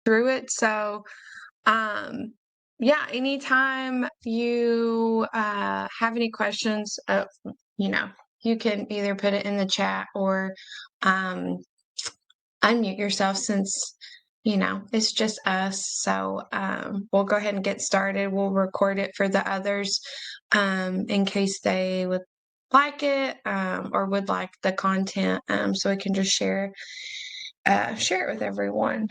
through it. So, um, yeah, anytime you have any questions, you know, you can either put it in the chat or um, unmute yourself since it's just us. So we'll go ahead and get started. We'll record it for the others in case they would like it or would like the content, so we can just share it with everyone.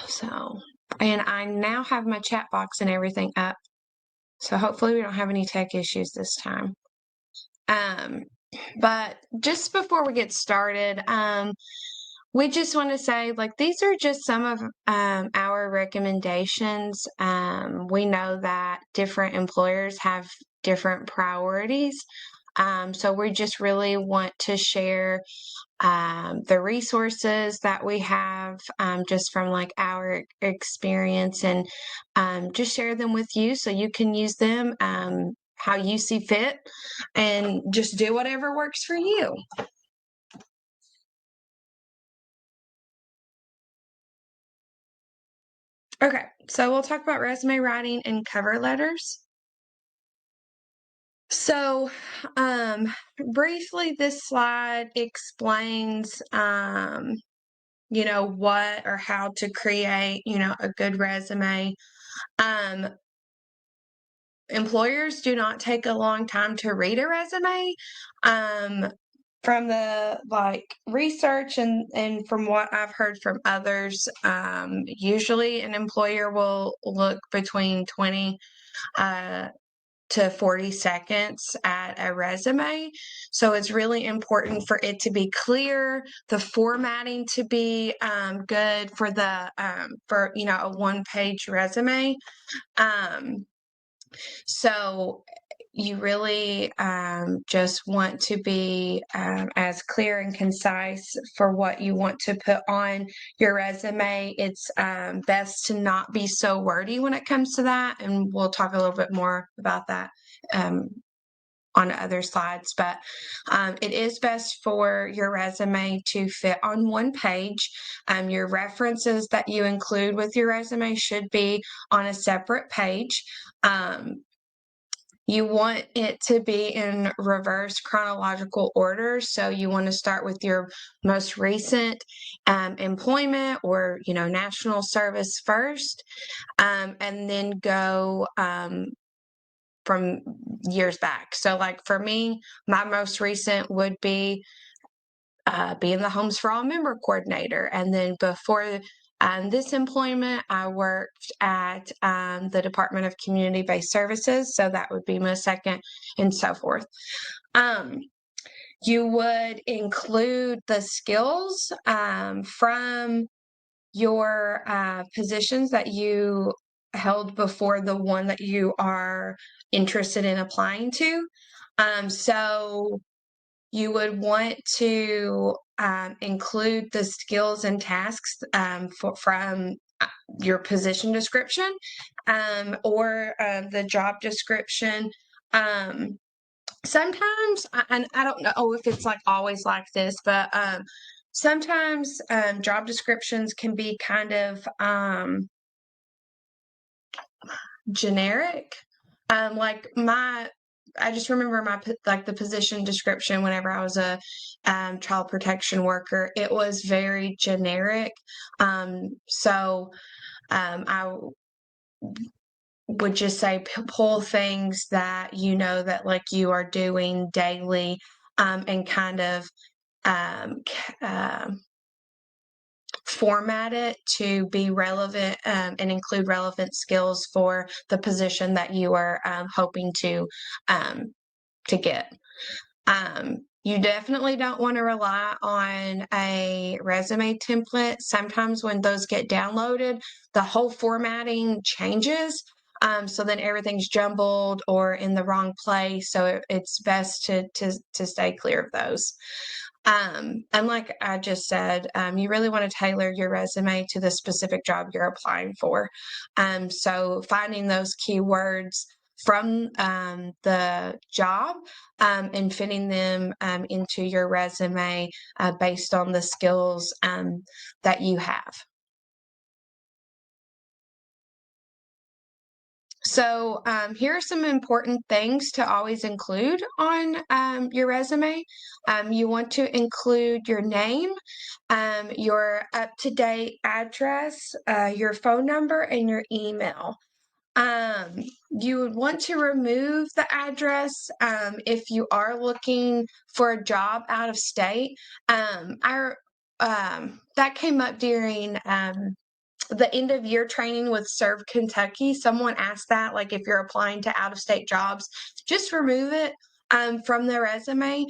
So, and I now have my chat box and everything up, so hopefully we don't have any tech issues this time. But just before we get started, we just want to say, like, these are just some of our recommendations. We know that different employers have different priorities. So we just really want to share the resources that we have just from like our experience, and just share them with you so you can use them how you see fit and just do whatever works for you. Okay, so we'll talk about resume writing and cover letters. So, briefly, this slide explains, what or how to create, a good resume. Um, Employers do not take a long time to read a resume. From the research and from what I've heard from others, usually an employer will look between 20 to 40 seconds at a resume. So it's really important for it to be clear, the formatting to be good for the for a one-page resume. So you really just want to be as clear and concise for what you want to put on your resume. It's best to not be so wordy when it comes to that, and we'll talk a little bit more about that on other slides. But it is best for your resume to fit on one page. Your references that you include with your resume should be on a separate page. You want it to be in reverse chronological order. So you want to start with your most recent employment or, national service first, and then go from years back. So like for me, my most recent would be being the Homes for All member coordinator. And then before this employment, I worked at the Department of Community-Based Services. So that would be my second, and so forth. You would include the skills from your positions that you held before the one that you are interested in applying to. So you would want to include the skills and tasks from your position description or the job description. Sometimes, and I don't know if it's like always like this, but sometimes job descriptions can be kind of generic. I just remember the position description whenever I was a child protection worker. It was very generic. So I would just say pull things that that like you are doing daily, and kind of um, format it to be relevant, and include relevant skills for the position that you are hoping to get. You definitely don't want to rely on a resume template. Sometimes when those get downloaded, the whole formatting changes. So then everything's jumbled or in the wrong place. So it's best to stay clear of those. And like I just said, you really want to tailor your resume to the specific job you're applying for. So finding those keywords from the job and fitting them into your resume based on the skills that you have. So, here are some important things to always include on your resume. You want to include your name, your up to date address, your phone number, and your email. Um, you would want to remove the address if you are looking for a job out of state. That came up during the end of year training with Serve Kentucky. Someone asked that, like, if you're applying to out of state jobs, just remove it from the resume.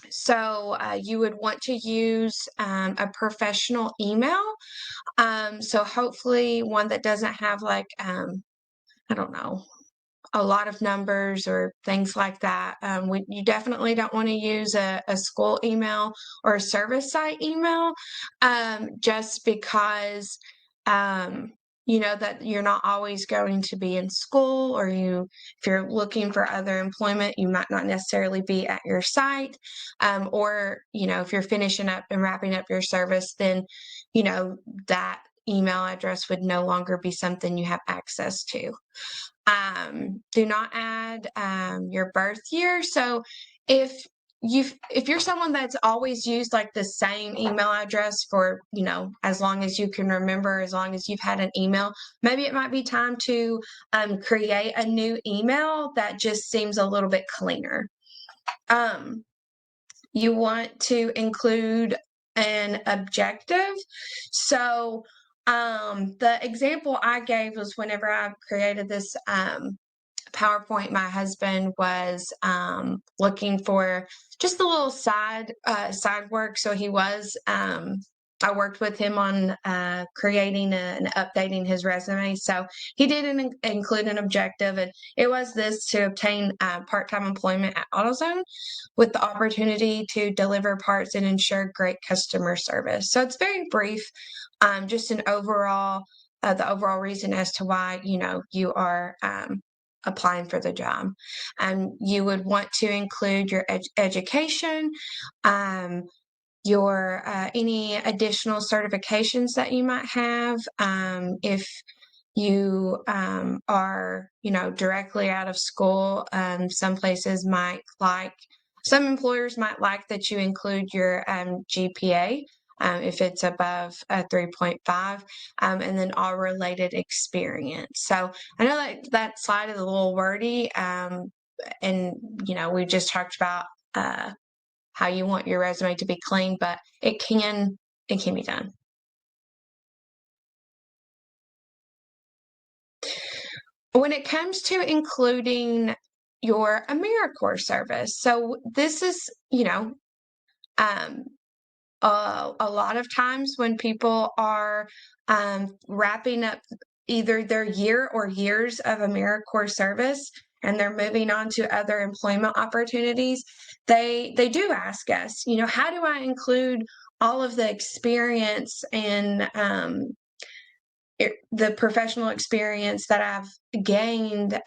So you would want to use a professional email. So hopefully one that doesn't have like I don't know, a lot of numbers or things like that. You definitely don't want to use a school email or a service site email just because you know that you're not always going to be in school, or if you're looking for other employment, you might not necessarily be at your site. Or, you know, if you're finishing up and wrapping up your service, then, you know, that email address would no longer be something you have access to. Do not add your birth year. So if if you're someone that's always used like the same email address for, you know, as long as you can remember, as long as you've had an email, maybe it might be time to create a new email that just seems a little bit cleaner. Um, you want to include an objective. So the example I gave was whenever I created this PowerPoint, my husband was looking for just a little side work. So he was. I worked with him on creating and updating his resume. So he did include an objective, and it was this: to obtain part-time employment at AutoZone with the opportunity to deliver parts and ensure great customer service. So it's very brief, just an overall, the overall reason as to why, you know, you are applying for the job. You would want to include your education, your any additional certifications that you might have. If you are, you know, directly out of school, some employers might like that you include your GPA. If it's above 3.5, and then all related experience. So I know that that slide is a little wordy, and you know, we just talked about how you want your resume to be clean, but it can be done. When it comes to including your AmeriCorps service, so this is, you know, um, a lot of times when people are wrapping up either their year or years of AmeriCorps service and they're moving on to other employment opportunities, they do ask us, you know, how do I include all of the experience and the professional experience that I've gained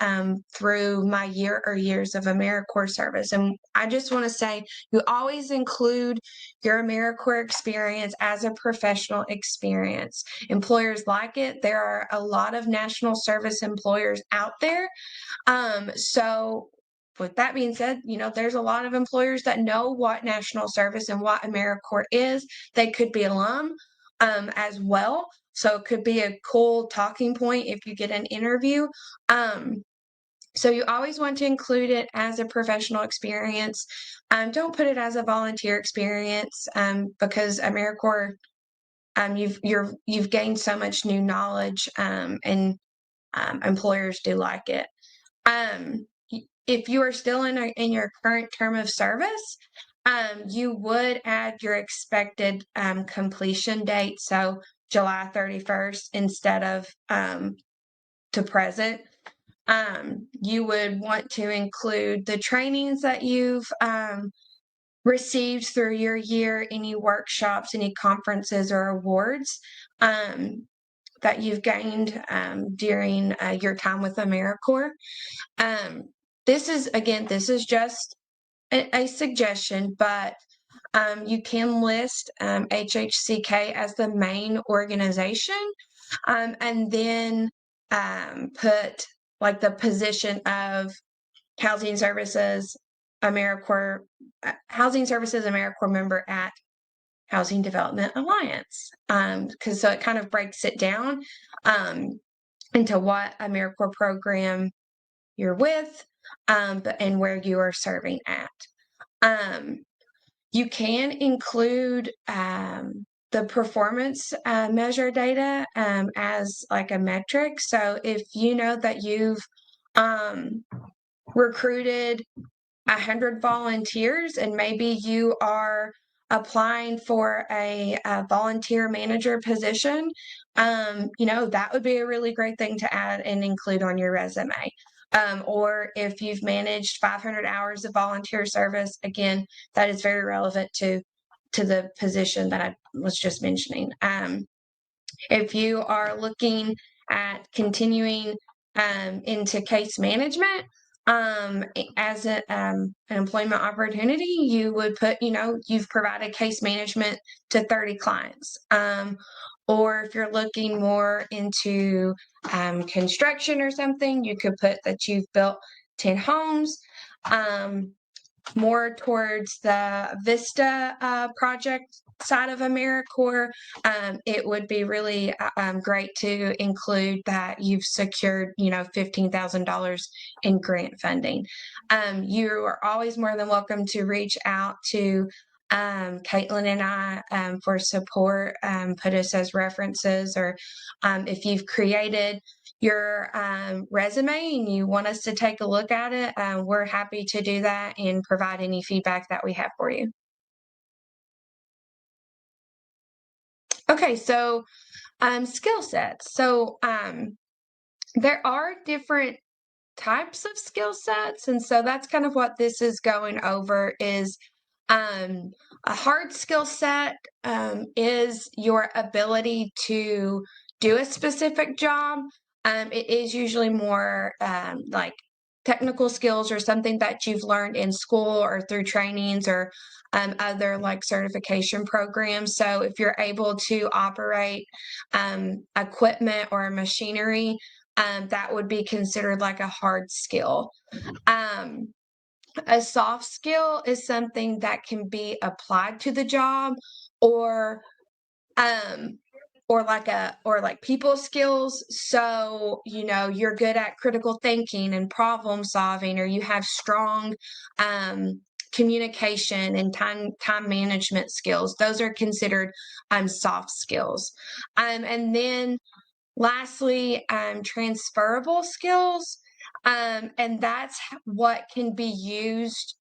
through my year or years of AmeriCorps service. And I just want to say, you always include your AmeriCorps experience as a professional experience. Employers like it. There are a lot of national service employers out there. So with that being said, you know, there's a lot of employers that know what national service and what AmeriCorps is. They could be alum as well. So it could be a cool talking point if you get an interview. Um, so you always want to include it as a professional experience. Don't put it as a volunteer experience because AmeriCorps, you've gained so much new knowledge, and employers do like it. If you are still in your current term of service, you would add your expected completion date, so July 31st instead of to present. You would want to include the trainings that you've received through your year, any workshops, any conferences or awards. that you've gained during your time with AmeriCorps. This is just a suggestion, but you can list HHCK as the main organization, and then put like the position of Housing Services AmeriCorps member at Housing Development Alliance, because so it kind of breaks it down into what AmeriCorps program you're with, and where you are serving at. You can include the performance measure data as like a metric. So if you know that you've recruited 100 volunteers and maybe you are applying for a volunteer manager position, that would be a really great thing to add and include on your resume. Or if you've managed 500 hours of volunteer service, again, that is very relevant to the position that I was just mentioning. If you are looking at continuing into case management as an employment opportunity, you would put, you've provided case management to 30 clients. Or if you're looking more into construction or something, you could put that you've built 10 homes. More towards the Vista project side of AmeriCorps, it would be really great to include that you've secured, $15,000 in grant funding. You are always more than welcome to reach out to Caitlin and I for support, put us as references, or if you've created your resume and you want us to take a look at it, we're happy to do that and provide any feedback that we have for you. Okay, so skill sets. So there are different types of skill sets, and so that's kind of what this is going over is a hard skill set is your ability to do a specific job. It is usually more like technical skills or something that you've learned in school or through trainings or other like certification programs. So if you're able to operate equipment or machinery, that would be considered like a hard skill. A soft skill is something that can be applied to the job, or um or like people skills. So you're good at critical thinking and problem solving, or you have strong communication and time management skills. Those are considered soft skills. And then lastly, transferable skills, and that's what can be used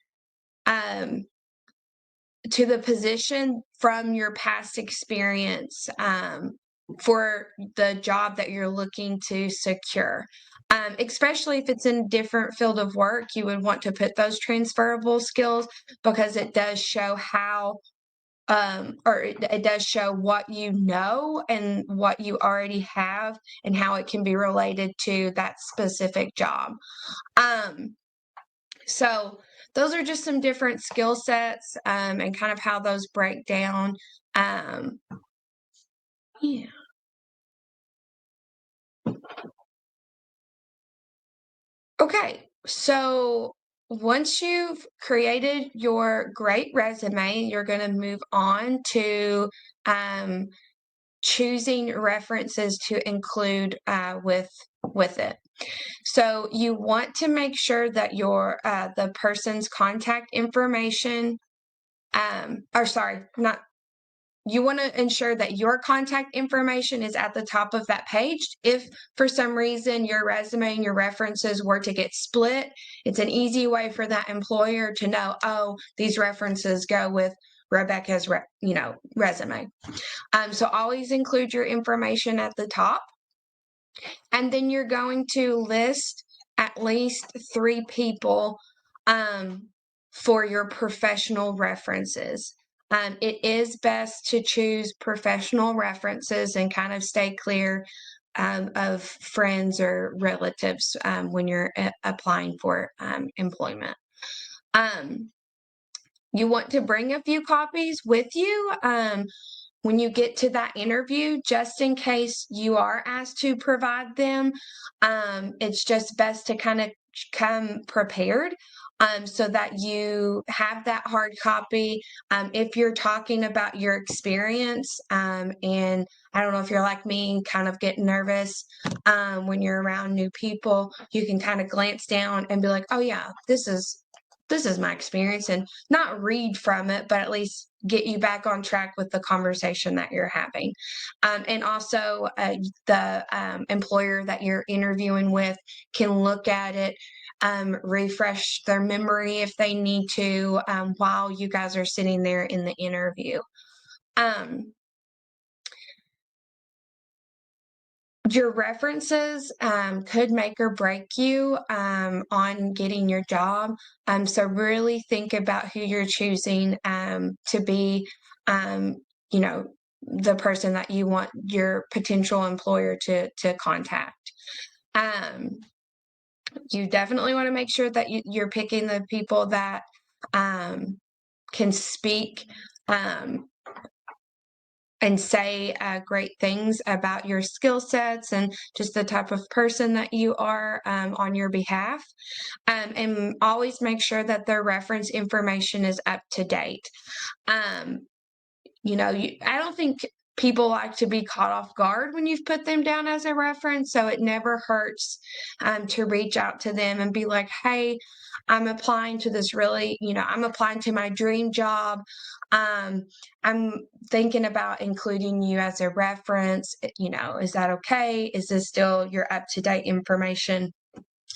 to the position from your past experience for the job that you're looking to secure. Especially if it's in a different field of work, you would want to put those transferable skills because it does show how or it does show what you know and what you already have and how it can be related to that specific job. So those are just some different skill sets and kind of how those break down. Yeah. Okay, so once you've created your great resume, you're going to move on to choosing references to include with it. So you want to make sure that your the person's contact information, or sorry, not you want to ensure that your contact information is at the top of that page. If for some reason your resume and your references were to get split, it's an easy way for that employer to know, oh, these references go with Rebecca's resume. So always include your information at the top. And then you're going to list at least 3 people for your professional references. It is best to choose professional references and kind of stay clear of friends or relatives when you're applying for employment. Um, you want to bring a few copies with you when you get to that interview, just in case you are asked to provide them. It's just best to kind of come prepared so that you have that hard copy. If you're talking about your experience, and I don't know if you're like me, kind of get nervous when you're around new people, you can kind of glance down and be like, oh, yeah, this is my experience, and not read from it, but at least get you back on track with the conversation that you're having. And also, the employer that you're interviewing with can look at it, refresh their memory if they need to, while you guys are sitting there in the interview. Um, your references could make or break you on getting your job. So really think about who you're choosing to be, um, you know, the person that you want your potential employer to contact. Um, you definitely want to make sure that you're picking the people that can speak um, and say great things about your skill sets and just the type of person that you are on your behalf. And always make sure that their reference information is up to date. Um, I don't think people like to be caught off guard when you've put them down as a reference. So it never hurts to reach out to them and be like, hey, I'm applying to this really, I'm applying to my dream job. I'm thinking about including you as a reference. Is that okay? Is this still your up to date information?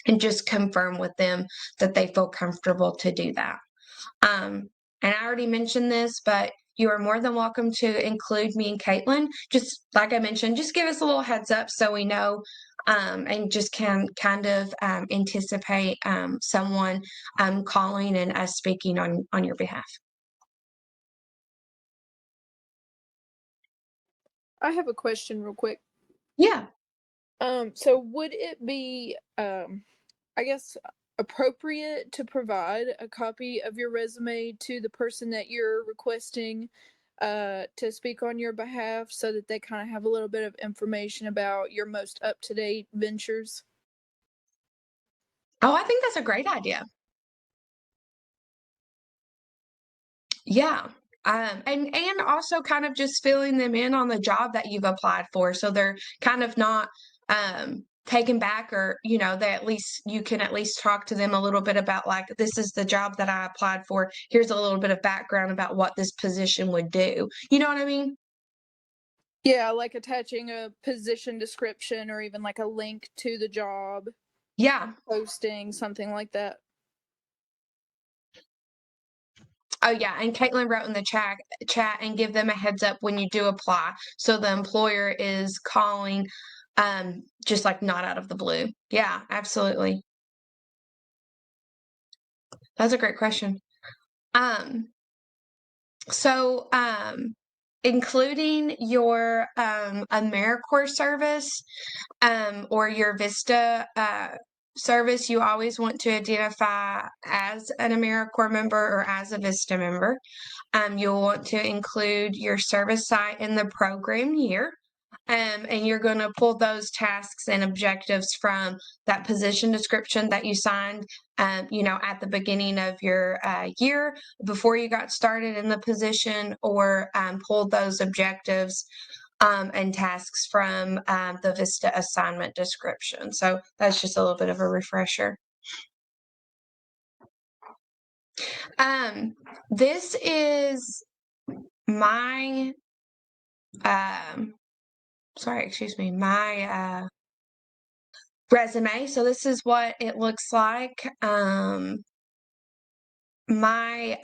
And just confirm with them that they feel comfortable to do that. Um, and I already mentioned this, but you are more than welcome to include me and Caitlin. Just like I mentioned, just give us a little heads up so we know, and just can kind of anticipate someone calling and us speaking on your behalf. I have a question real quick. Yeah. So would it be, I guess, appropriate to provide a copy of your resume to the person that you're requesting to speak on your behalf so that they kind of have a little bit of information about your most up-to-date ventures? Oh, I think that's a great idea. Yeah. And also kind of just filling them in on the job that you've applied for, so they're kind of not taken back, or they at least you can at least talk to them a little bit about, like, this is the job that I applied for. Here's a little bit of background about what this position would do. You know what I mean? Yeah, like attaching a position description or even like a link to the job Yeah. posting, something like that. Oh yeah, and Caitlin wrote in the chat and give them a heads up when you do apply, so the employer is calling, just like not out of the blue. Yeah, absolutely. That's a great question. Um, so including your AmeriCorps service or your Vista service, you always want to identify as an AmeriCorps member or as a Vista member. You'll want to include your service site in the program year. And you're going to pull those tasks and objectives from that position description that you signed, at the beginning of your year before you got started in the position, or pull those objectives and tasks from the Vista assignment description. So that's just a little bit of a refresher. This is my excuse me, my resume. So this is what it looks like. My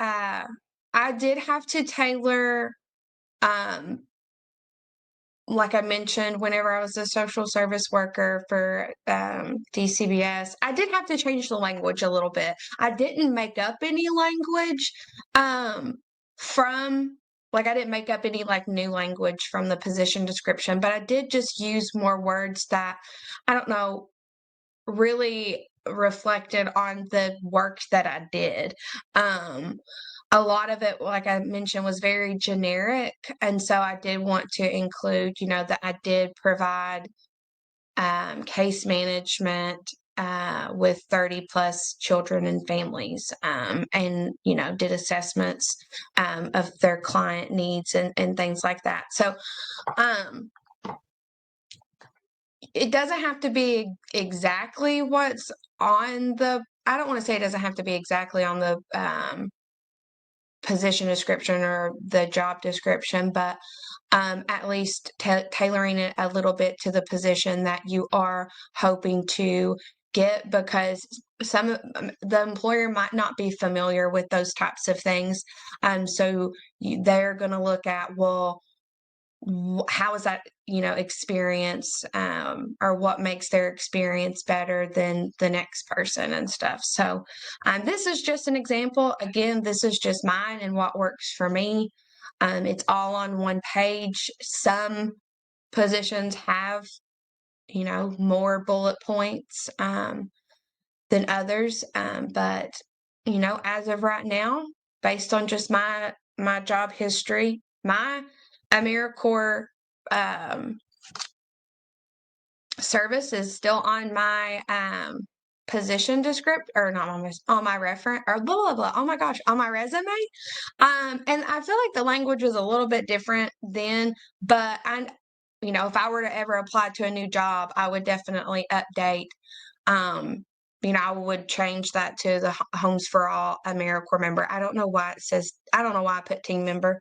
I did have to tailor, like I mentioned, whenever I was a social service worker for DCBS, I did have to change the language a little bit. I didn't make up any language. from like, I didn't make up any, like, new language from the position description, but I did just use more words that, I don't know, really reflected on the work that I did. Um, a lot of it, like I mentioned, was very generic, and so I did want to include, that I did provide case management with 30 plus children and families, and did assessments of their client needs and things like that. So um, it doesn't have to be exactly what's on the, I don't want to say it doesn't have to be exactly on the position description or the job description, but at least tailoring it a little bit to the position that you are hoping to get, because the employer might not be familiar with those types of things. So they're going to look at, well, how is that, experience, or what makes their experience better than the next person and stuff. So this is just an example. Again, this is just mine and what works for me. It's all on one page. Some positions have, more bullet points than others, but as of right now, based on just my job history, my AmeriCorps um, service is still on my position description, or not on my reference, or blah blah blah. Oh my gosh, on my resume. And I feel like the language was a little bit different then, but if I were to ever apply to a new job, I would definitely update. Um, I would change that to the Homes for All AmeriCorps member. I don't know why it says. I don't know why I put team member.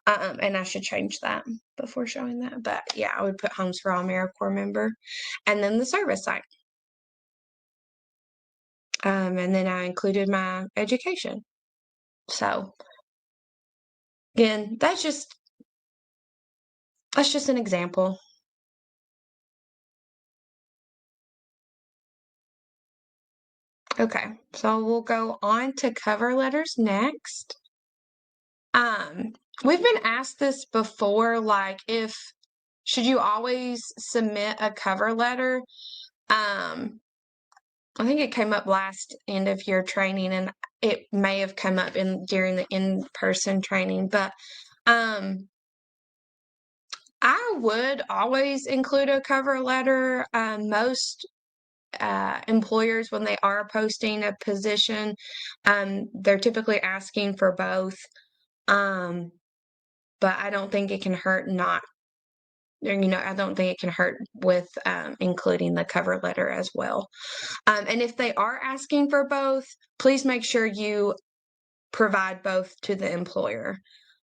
And I should change that before showing that. But yeah, I would put Homes for All AmeriCorps member, and then the service site. And then I included my education. So again, that's just an example. Okay, so we'll go on to cover letters next. Um, we've been asked this before, like, should you always submit a cover letter? Um, I think it came up last end of year training, and it may have come up during the in-person training, but I would always include a cover letter. Most employers, when they are posting a position, they're typically asking for both. Um, but I don't think it can hurt not. I don't think it can hurt with including the cover letter as well. And if they are asking for both, please make sure you provide both to the employer.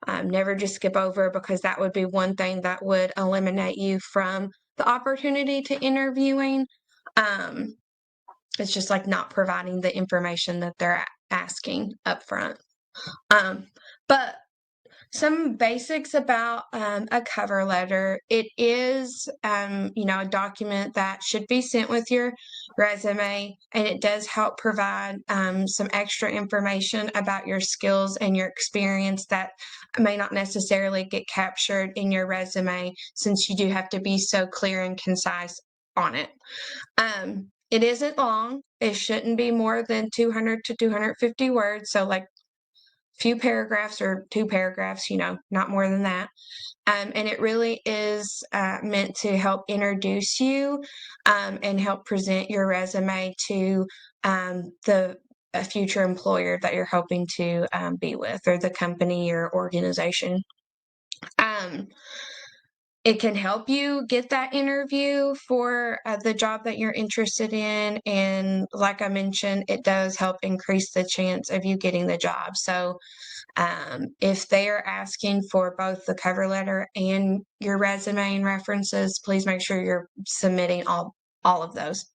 Never just skip over, because that would be one thing that would eliminate you from the opportunity to interviewing. It's just like not providing the information that they're asking up front. But some basics about a cover letter. It is, a document that should be sent with your resume, and it does help provide some extra information about your skills and your experience that may not necessarily get captured in your resume, since you do have to be so clear and concise on it. It isn't long. It shouldn't be more than 200 to 250 words. So, like, few paragraphs or 2 paragraphs, not more than that. And it really is meant to help introduce you and help present your resume to the a future employer that you're hoping to be with, or the company or organization. Um, it can help you get that interview for the job that you're interested in. And like I mentioned, it does help increase the chance of you getting the job. So if they are asking for both the cover letter and your resume and references, please make sure you're submitting all of those.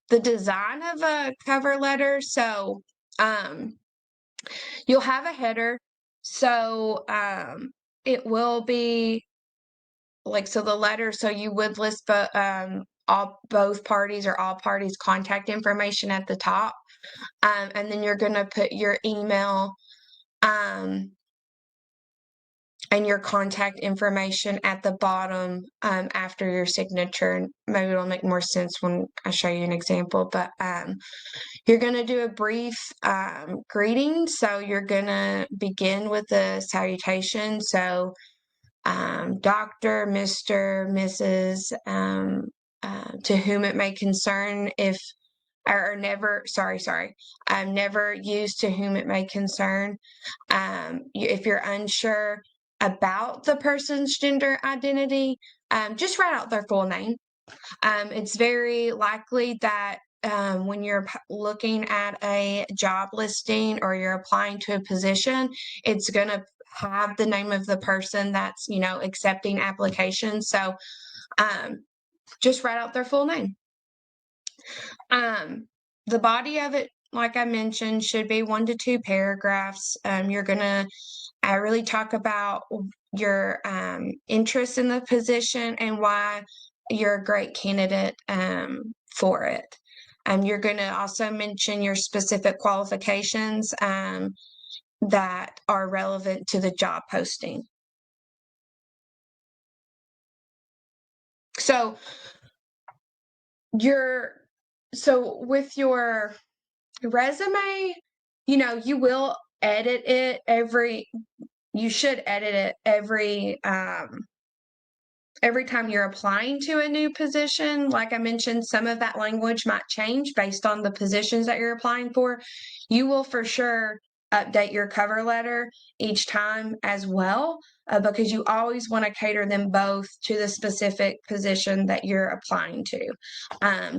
The design of a cover letter. So you'll have a header. So it will be like, so the letter, so you would list both parties or all parties contact information at the top. And then you're going to put your email and your contact information at the bottom after your signature. Maybe it'll make more sense when I show you an example, but you're going to do a brief greeting. So you're going to begin with the salutation. So Dr., Mr., Mrs., to whom it may concern, if or never, never use to whom it may concern. If you're unsure about the person's gender identity, just write out their full name. It's very likely that when you're looking at a job listing or you're applying to a position, it's going to have the name of the person that's, accepting applications. So just write out their full name. The body of it, like I mentioned, should be 1 to 2 paragraphs. You're going to really talk about your interest in the position and why you're a great candidate for it. You're going to also mention your specific qualifications that are relevant to the job posting. So with your resume, you will edit it you should edit it every time you're applying to a new position. Like I mentioned, some of that language might change based on the positions that you're applying for. You will for sure update your cover letter each time as well, because you always want to cater them both to the specific position that you're applying to.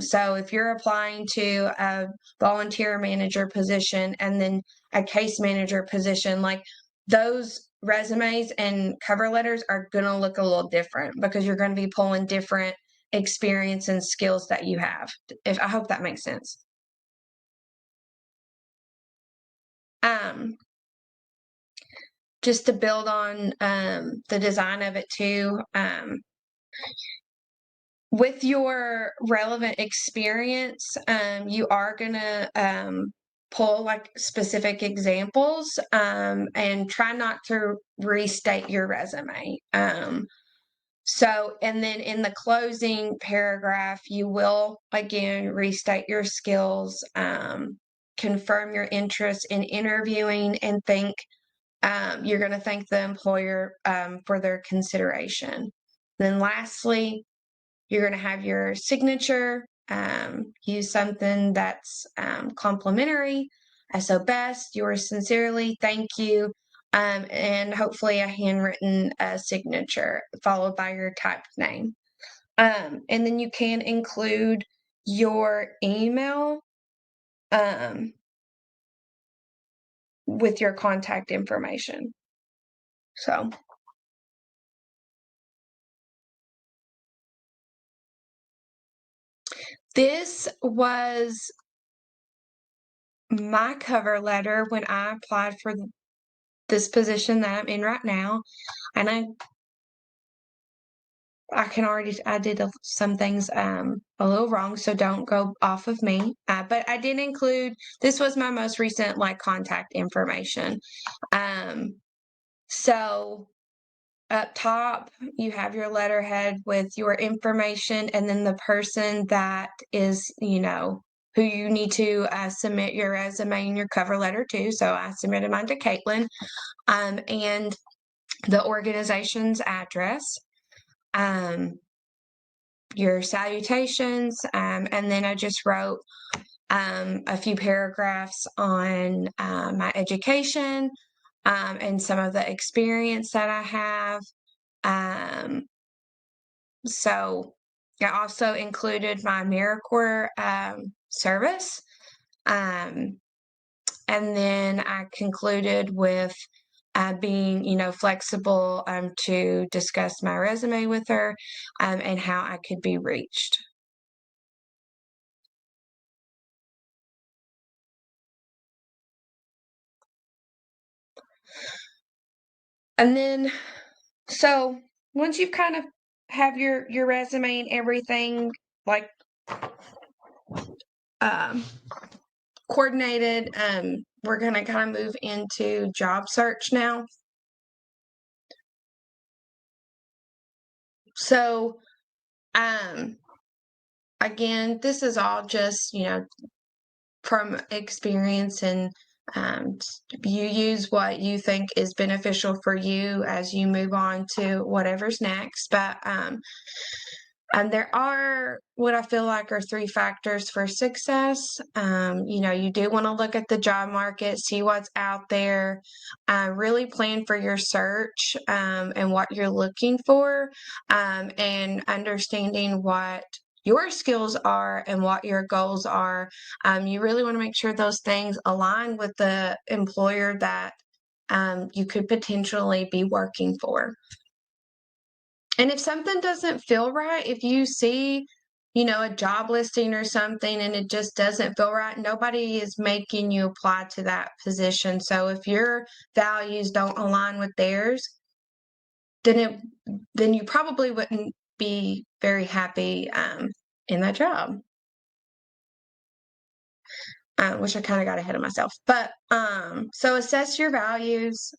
So if you're applying to a volunteer manager position and then a case manager position, like those resumes and cover letters are going to look a little different because you're going to be pulling different experience and skills that you have. I hope that makes sense. Just to build on the design of it too, with your relevant experience, you are going to pull like specific examples and try not to restate your resume. And then in the closing paragraph, you will again restate your skills, confirm your interest in interviewing, and you're going to thank the employer for their consideration. Then lastly, you're going to have your signature, use something that's complimentary. So best, yours sincerely, thank you, and hopefully a handwritten signature followed by your typed name. And then you can include your email with your contact information. So this was my cover letter when I applied for this position that I'm in right now. And I did some things a little wrong, so don't go off of me. But I did include, this was my most recent contact information. So up top, you have your letterhead with your information, and then the person that is, who you need to submit your resume and your cover letter to. So I submitted mine to Caitlin, and the organization's address, your salutations, and then I just wrote a few paragraphs on my education and some of the experience that I have. So I also included my AmeriCorps service. And then I concluded with being, flexible to discuss my resume with her and how I could be reached. And then, so once you've kind of have your resume and everything, like, coordinated, we're going to kind of move into job search now. So, again, this is all just, from experience, and um, you use what you think is beneficial for you as you move on to whatever's next. But there are what I feel like are three factors for success. You do want to look at the job market, see what's out there, really plan for your search, and what you're looking for, and understanding what your skills are and what your goals are. You really want to make sure those things align with the employer that you could potentially be working for. And if something doesn't feel right, if you see, a job listing or something and it just doesn't feel right, nobody is making you apply to that position. So if your values don't align with theirs, then you probably wouldn't be very happy in that job. Which I kind of got ahead of myself. But so assess your values.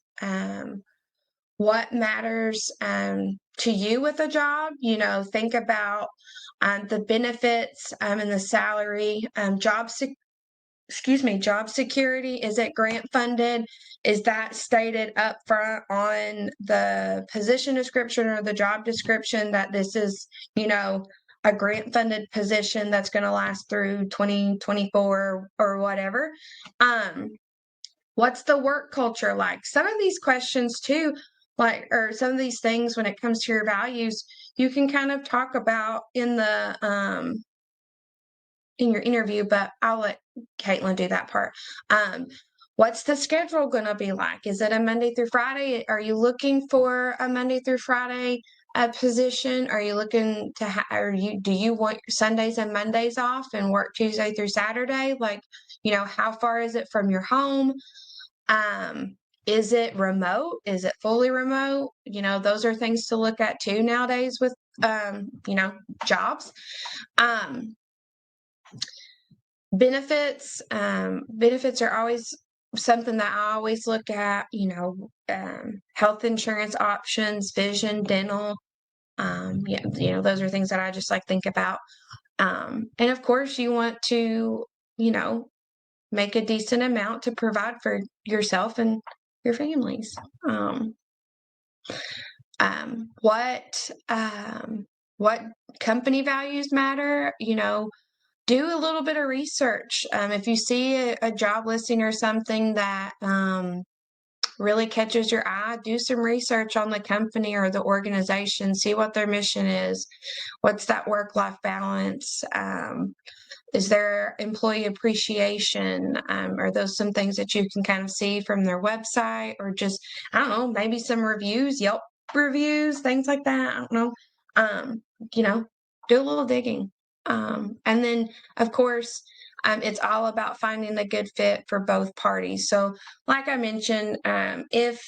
What matters to you with a job. Think about the benefits and the salary. Job security. Is it grant funded? Is that stated up front on the position description or the job description that this is, a grant funded position that's going to last through 2024 or whatever? What's the work culture like? Some of these questions too, or some of these things when it comes to your values, you can kind of talk about in your interview, but I'll let Caitlin do that part. What's the schedule going to be like? Is it a Monday through Friday? Are you looking for a Monday through Friday position? Are you looking to do you want Sundays and Mondays off and work Tuesday through Saturday? How far is it from your home? Is it remote? Is it fully remote? Those are things to look at too nowadays with, jobs. Benefits. Benefits are always something that I always look at, health insurance options, vision, dental. Those are things that I just think about. And of course you want to, make a decent amount to provide for yourself and your families. What company values matter? Do a little bit of research. If you see a job listing or something that really catches your eye, do some research on the company or the organization. See what their mission is. What's that work-life balance? Is there employee appreciation? Are those some things that you can kind of see from their website, or just, I don't know, maybe some reviews, Yelp reviews, things like that? I don't know. Do a little digging. And then, of course, it's all about finding the good fit for both parties. So, like I mentioned, if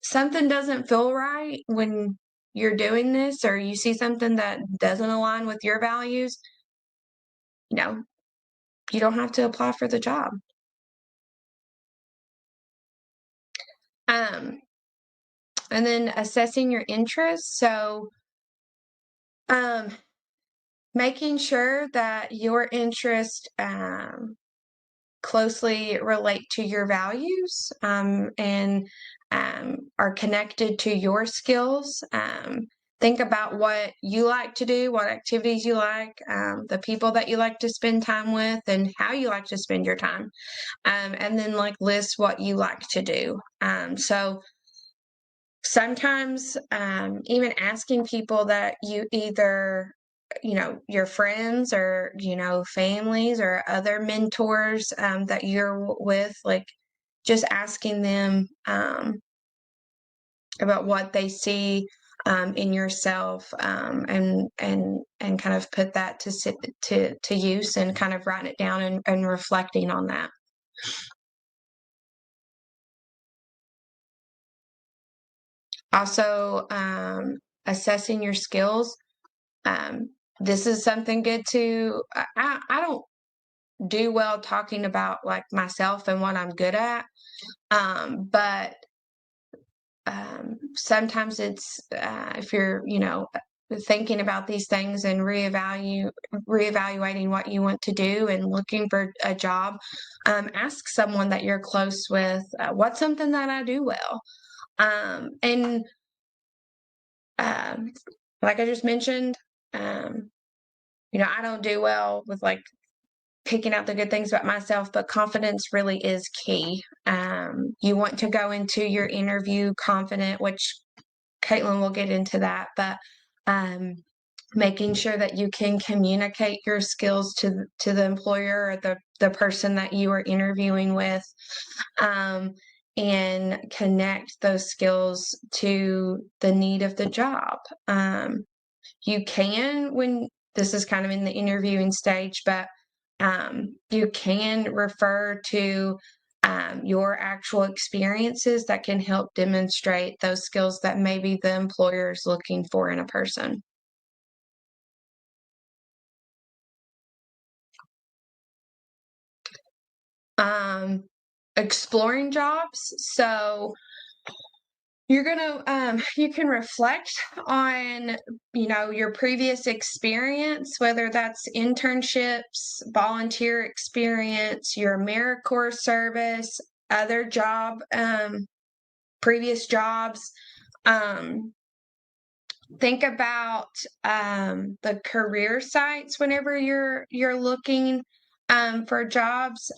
something doesn't feel right when you're doing this, or you see something that doesn't align with your values, you don't have to apply for the job. Um, and then assessing your interests. So, um, making sure that your interests closely relate to your values, and are connected to your skills. Think about what you like to do, what activities you like, the people that you like to spend time with, and how you like to spend your time. And then list what you like to do. So sometimes even asking people that you either, your friends or, families or other mentors that you're with, just asking them about what they see in yourself, and kind of put that to use, and kind of writing it down and reflecting on that. Also, assessing your skills. This is something good to. I don't do well talking about like myself and what I'm good at. But sometimes it's if you're, thinking about these things and reevaluating what you want to do and looking for a job, ask someone that you're close with, what's something that I do well? And um, like I just mentioned, um, I don't do well with like picking out the good things about myself, but confidence really is key. You want to go into your interview confident, which Caitlin will get into that, but um, making sure that you can communicate your skills to the employer or the person that you are interviewing with, um, and connect those skills to the need of the job. You can, when this is kind of in the interviewing stage, but you can refer to your actual experiences that can help demonstrate those skills that maybe the employer is looking for in a person. Um, Exploring jobs. So you're gonna you can reflect on your previous experience, whether that's internships, volunteer experience, your AmeriCorps service, other job, previous jobs. um, think about the career sites whenever you're looking for jobs.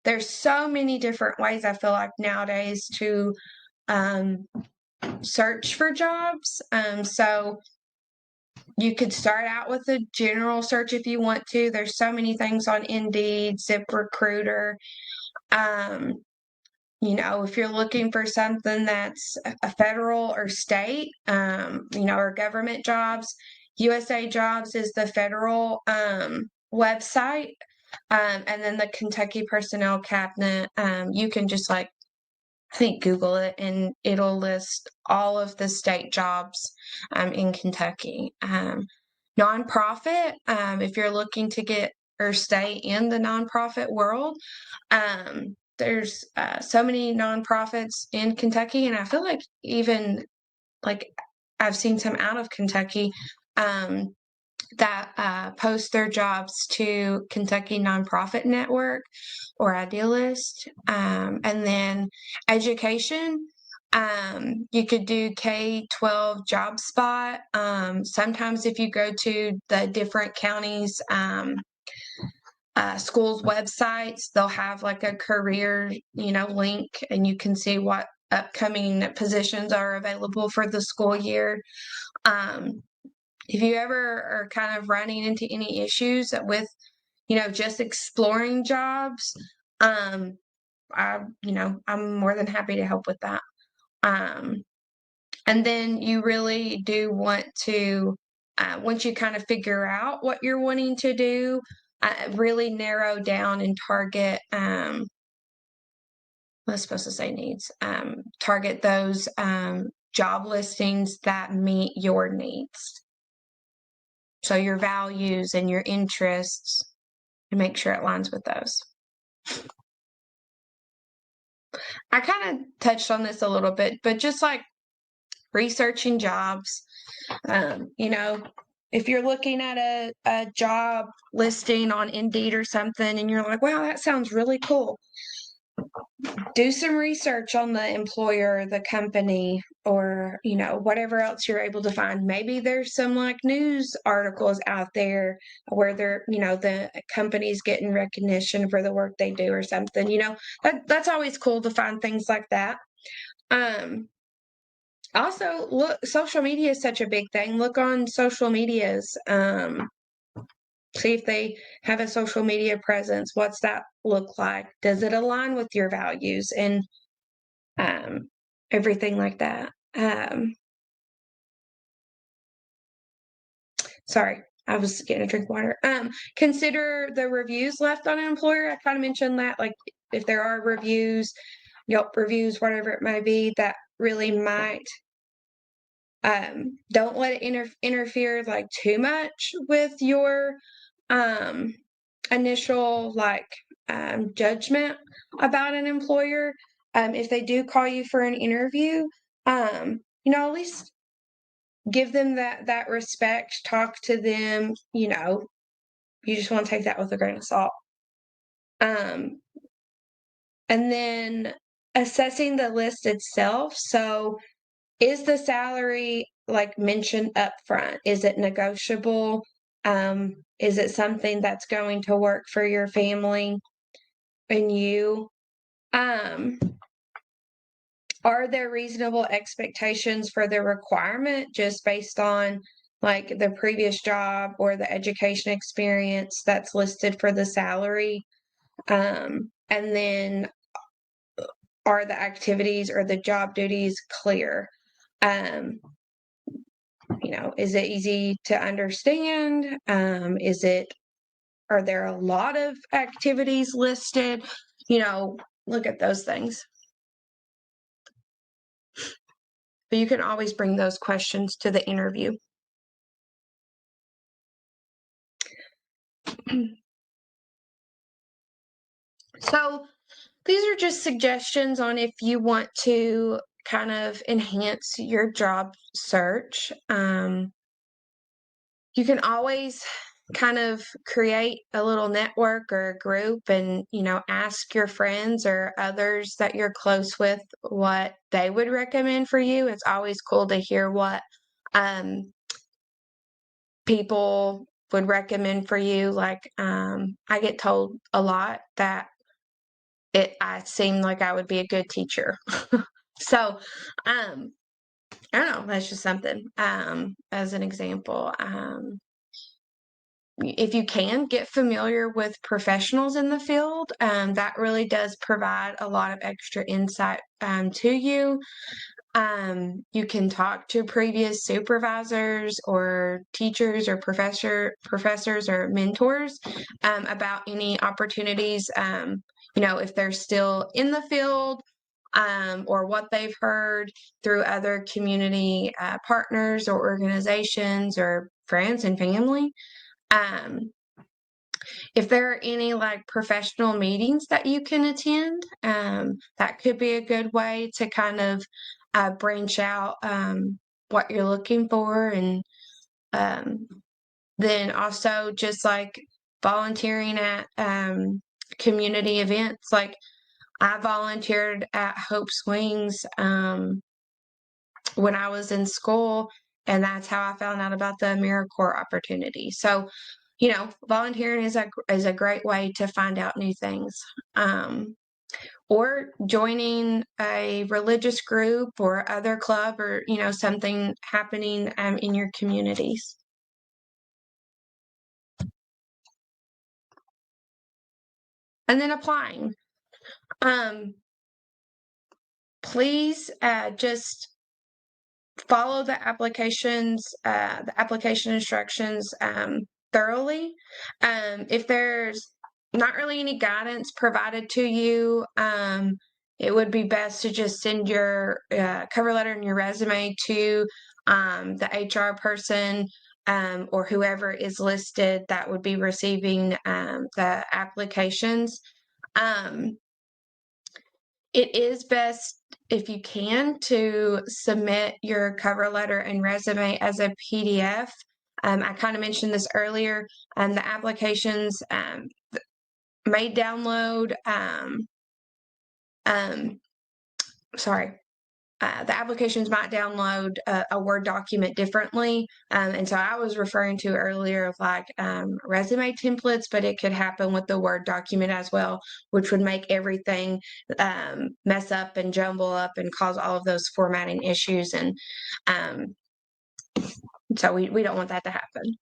There's so many different ways, I feel like, nowadays to um, search for jobs. So you could start out with a general search if you want to. There's so many things on Indeed, ZipRecruiter. Um, if you're looking for something that's a federal or state, or government jobs, USA Jobs is the federal website. And then the Kentucky Personnel Cabinet, you can just like, I think, Google it and it'll list all of the state jobs in Kentucky. Nonprofit, if you're looking to get or stay in the nonprofit world, there's so many nonprofits in Kentucky, and I feel like even like I've seen some out of Kentucky um, that post their jobs to Kentucky Nonprofit Network or Idealist. And then education, you could do K-12 Job Spot. Sometimes if you go to the different counties, schools' websites, they'll have like a career, link, and you can see what upcoming positions are available for the school year. Um, if you ever are kind of running into any issues with, just exploring jobs, I'm more than happy to help with that. And then you really do want to, once you kind of figure out what you're wanting to do, really narrow down and target, I was supposed to say needs, target those job listings that meet your needs. So your values and your interests, and make sure it lines with those. I kind of touched on this a little bit, but just like researching jobs, if you're looking at a job listing on Indeed or something and you're like, wow, that sounds really cool, do some research on the employer, the company, or whatever else you're able to find. Maybe there's some like news articles out there where they're the company's getting recognition for the work they do or something. That's always cool to find things like that. Also, look, social media is such a big thing. Look on social medias. See if they have a social media presence. What's that look like? Does it align with your values and um, everything like that? Sorry, I was getting a drink of water. Consider the reviews left on an employer. I kind of mentioned that, like if there are reviews, Yelp reviews, whatever it may be, that really might. Don't let it interfere like too much with your initial judgment about an employer. If they do call you for an interview, at least give them that respect, talk to them, you just want to take that with a grain of salt. And then assessing the list itself. So is the salary mentioned up front? Is it negotiable? Is it something that's going to work for your family and you? Are there reasonable expectations for the requirement just based on the previous job or the education experience that's listed for the salary? And then are the activities or the job duties clear? Is it easy to understand? Are there a lot of activities listed? Look at those things. But you can always bring those questions to the interview. So these are just suggestions on if you want to kind of enhance your job search. You can always kind of create a little network or a group and, ask your friends or others that you're close with what they would recommend for you. It's always cool to hear what people would recommend for you. I get told a lot that I seem like I would be a good teacher. So, I don't know, that's just something, as an example. If you can get familiar with professionals in the field, that really does provide a lot of extra insight, to you. You can talk to previous supervisors or teachers or professors or mentors, about any opportunities, if they're still in the field, or what they've heard through other community partners or organizations or friends and family. If there are any professional meetings that you can attend, that could be a good way to kind of branch out what you're looking for. And then also just volunteering at community events. I volunteered at Hope Swings when I was in school, and that's how I found out about the AmeriCorps opportunity. So, volunteering is a great way to find out new things. Or joining a religious group or other club or, something happening in your communities. And then applying. Please just follow the application instructions thoroughly. If there's not really any guidance provided to you, it would be best to just send your cover letter and your resume to the HR person, or whoever is listed that would be receiving the applications. It is best, if you can, to submit your cover letter and resume as a PDF. I kind of mentioned this earlier. The applications may download. The applications might download a Word document differently. And so I was referring to earlier of resume templates, but it could happen with the Word document as well, which would make everything mess up and jumble up and cause all of those formatting issues. And so we don't want that to happen.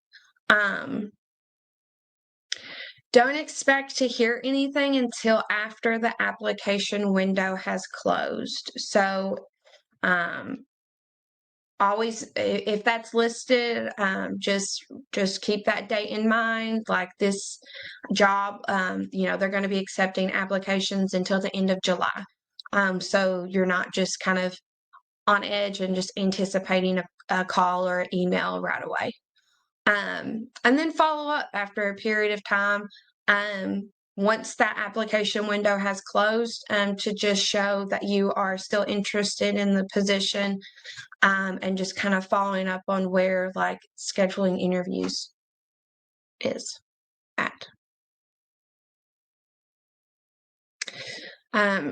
Don't expect to hear anything until after the application window has closed. So always, if that's listed, just keep that date in mind. This job, they're going to be accepting applications until the end of July. So you're not just kind of on edge and just anticipating a call or an email right away. And then follow up after a period of time. once that application window has closed, to just show that you are still interested in the position, and just kind of following up on where like scheduling interviews is at.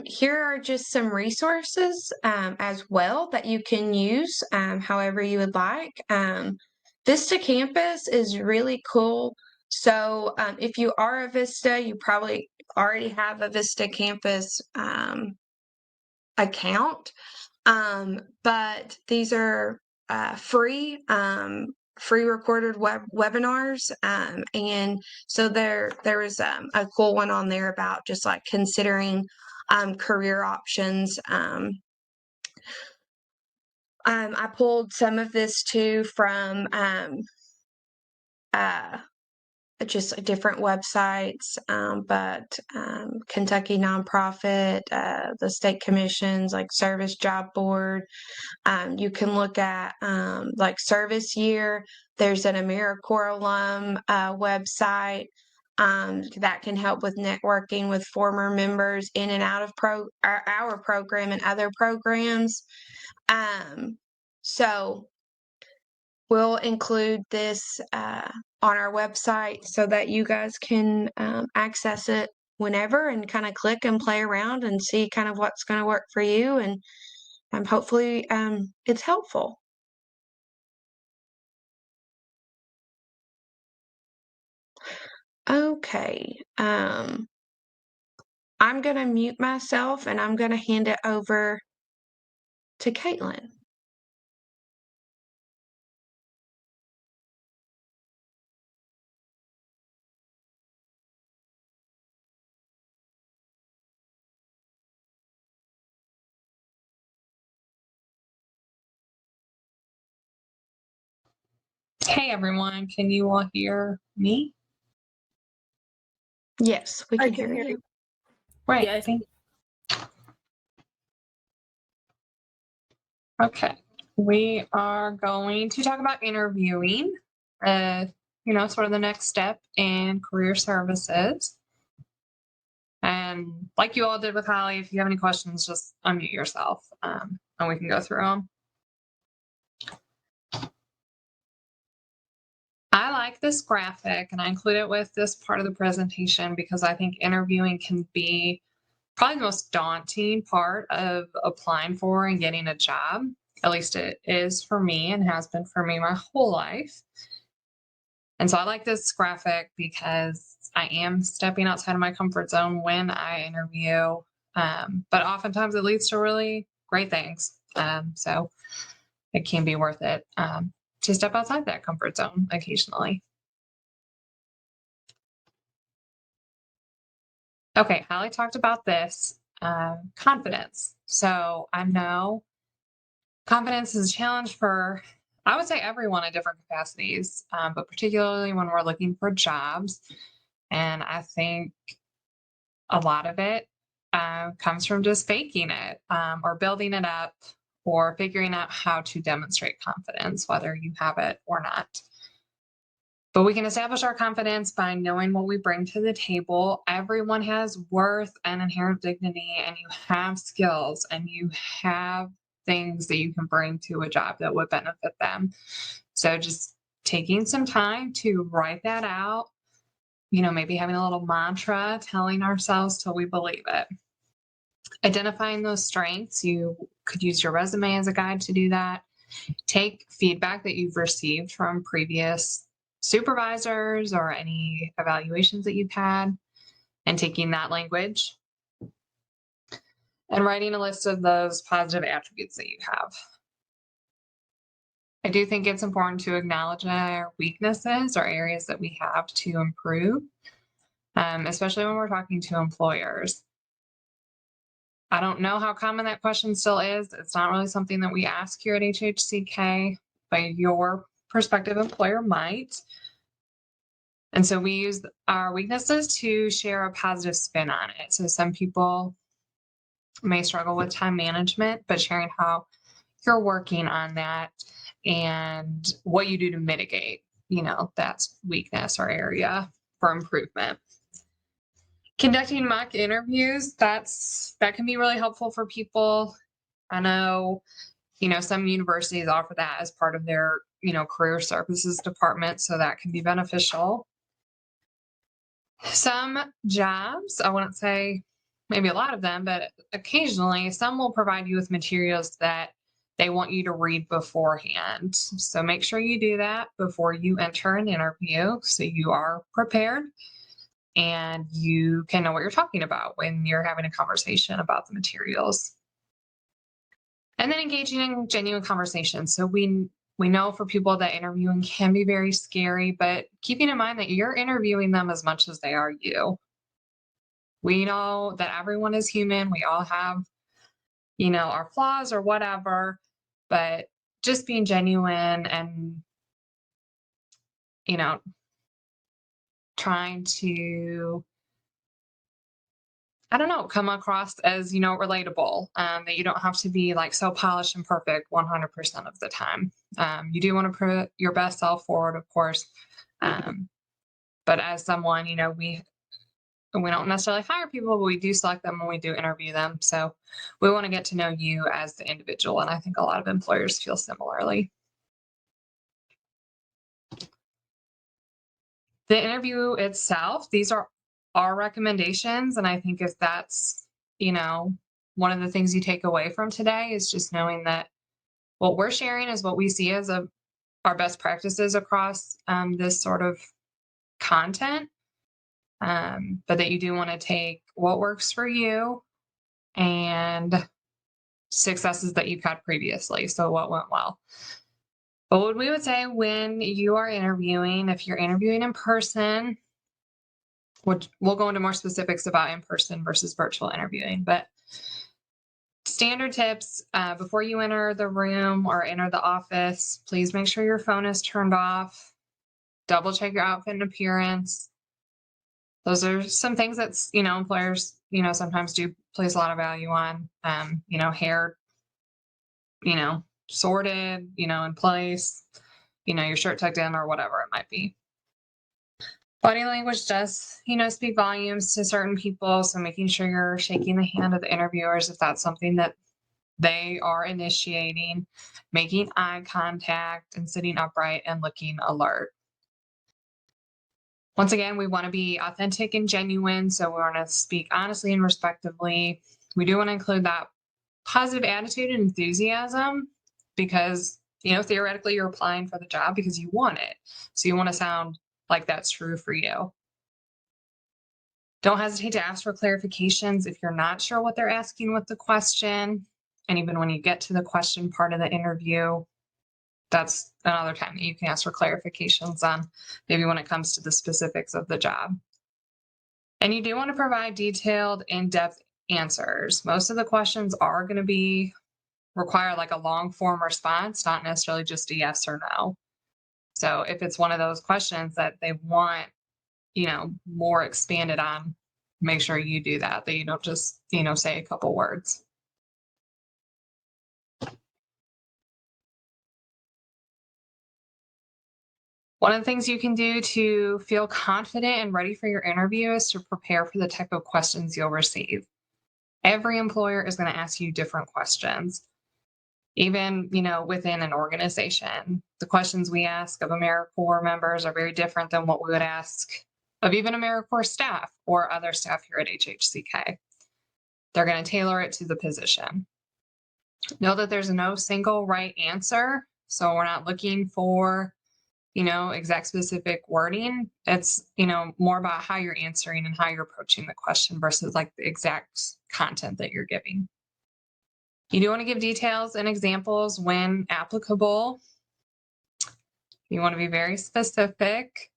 Here are just some resources as well that you can use however you would like. Vista Campus is really cool. So if you are a Vista, you probably already have a Vista Campus account. But these are free recorded webinars, and so there was a cool one on there about just like considering career options. I pulled some of this too from just different websites, but Kentucky Nonprofit, the state commissions like Service Job Board. You can look at like service year. There's an AmeriCorps alum website that can help with networking with former members in and out of our program and other programs. So we'll include this on our website so that you guys can access it whenever and kind of click and play around and see kind of what's going to work for you, and hopefully it's helpful. Okay, I'm going to mute myself and I'm going to hand it over to Caitlin. Hey everyone, can you all hear me? Yes, we I can can hear hear you. Right. Yes. Okay. We are going to talk about interviewing, sort of the next step in career services. And like you all did with Holly, if you have any questions, just unmute yourself and we can go through them. I like this graphic and I include it with this part of the presentation because I think interviewing can be probably the most daunting part of applying for and getting a job. At least it is for me and has been for me my whole life. And so I like this graphic because I am stepping outside of my comfort zone when I interview. But oftentimes it leads to really great things. So it can be worth it to step outside that comfort zone occasionally. Okay, Holly talked about this, confidence. So I know confidence is a challenge for, I would say, everyone at different capacities, but particularly when we're looking for jobs. And I think a lot of it comes from just faking it or building it up or figuring out how to demonstrate confidence, whether you have it or not. But we can establish our confidence by knowing what we bring to the table. Everyone has worth and inherent dignity, and you have skills and you have things that you can bring to a job that would benefit them. So just taking some time to write that out, maybe having a little mantra, telling ourselves till we believe it. Identifying those strengths, you could use your resume as a guide to do that. Take feedback that you've received from previous supervisors or any evaluations that you've had and taking that language and writing a list of those positive attributes that you have. I do think it's important to acknowledge our weaknesses or areas that we have to improve, especially when we're talking to employers. I don't know how common that question still is. It's not really something that we ask here at HHCK, but your prospective employer might. And so we use our weaknesses to share a positive spin on it. So some people may struggle with time management, but sharing how you're working on that and what you do to mitigate, that weakness or area for improvement. Conducting mock interviews, that can be really helpful for people. I know, some universities offer that as part of their, career services department, so that can be beneficial. Some jobs, I wouldn't say maybe a lot of them, but occasionally some will provide you with materials that they want you to read beforehand. So make sure you do that before you enter an interview so you are prepared and you can know what you're talking about when you're having a conversation about the materials. And then engaging in genuine conversations. So we know for people that interviewing can be very scary, but keeping in mind that you're interviewing them as much as they are you. We know that everyone is human. We all have, our flaws or whatever, but just being genuine and, trying to, I don't know, come across as, relatable, that you don't have to be like so polished and perfect 100% of the time. You do want to put your best self forward, of course. But as someone, we don't necessarily hire people, but we do select them when we do interview them. So we want to get to know you as the individual. And I think a lot of employers feel similarly. The interview itself, these are our recommendations. And I think if that's, one of the things you take away from today is just knowing that what we're sharing is what we see as our best practices across this sort of content. But that you do want to take what works for you and successes that you've had previously. So what went well. But what we would say when you are interviewing, if you're interviewing in person, which we'll go into more specifics about in-person versus virtual interviewing, but standard tips before you enter the room or enter the office, please make sure your phone is turned off. Double check your outfit and appearance. Those are some things that, employers, sometimes do place a lot of value on. Hair, sorted, in place, your shirt tucked in or whatever it might be. Body language does, speak volumes to certain people. So making sure you're shaking the hand of the interviewers if that's something that they are initiating, making eye contact and sitting upright and looking alert. Once again, we want to be authentic and genuine. So we want to speak honestly and respectfully. We do want to include that positive attitude and enthusiasm because, theoretically you're applying for the job because you want it. So you want to sound like that's true for you. Don't hesitate to ask for clarifications if you're not sure what they're asking with the question. And even when you get to the question part of the interview, that's another time that you can ask for clarifications on maybe when it comes to the specifics of the job. And you do want to provide detailed, in-depth answers. Most of the questions are going to require like a long form response, not necessarily just a yes or no. So if it's one of those questions that they want, more expanded on, make sure you do that you don't just, say a couple words. One of the things you can do to feel confident and ready for your interview is to prepare for the type of questions you'll receive. Every employer is going to ask you different questions. Even, within an organization, the questions we ask of AmeriCorps members are very different than what we would ask of even AmeriCorps staff or other staff here at HHCK. They're going to tailor it to the position. Know that there's no single right answer. So we're not looking for, exact specific wording. It's, more about how you're answering and how you're approaching the question versus like the exact content that you're giving. You do want to give details and examples when applicable. You want to be very specific.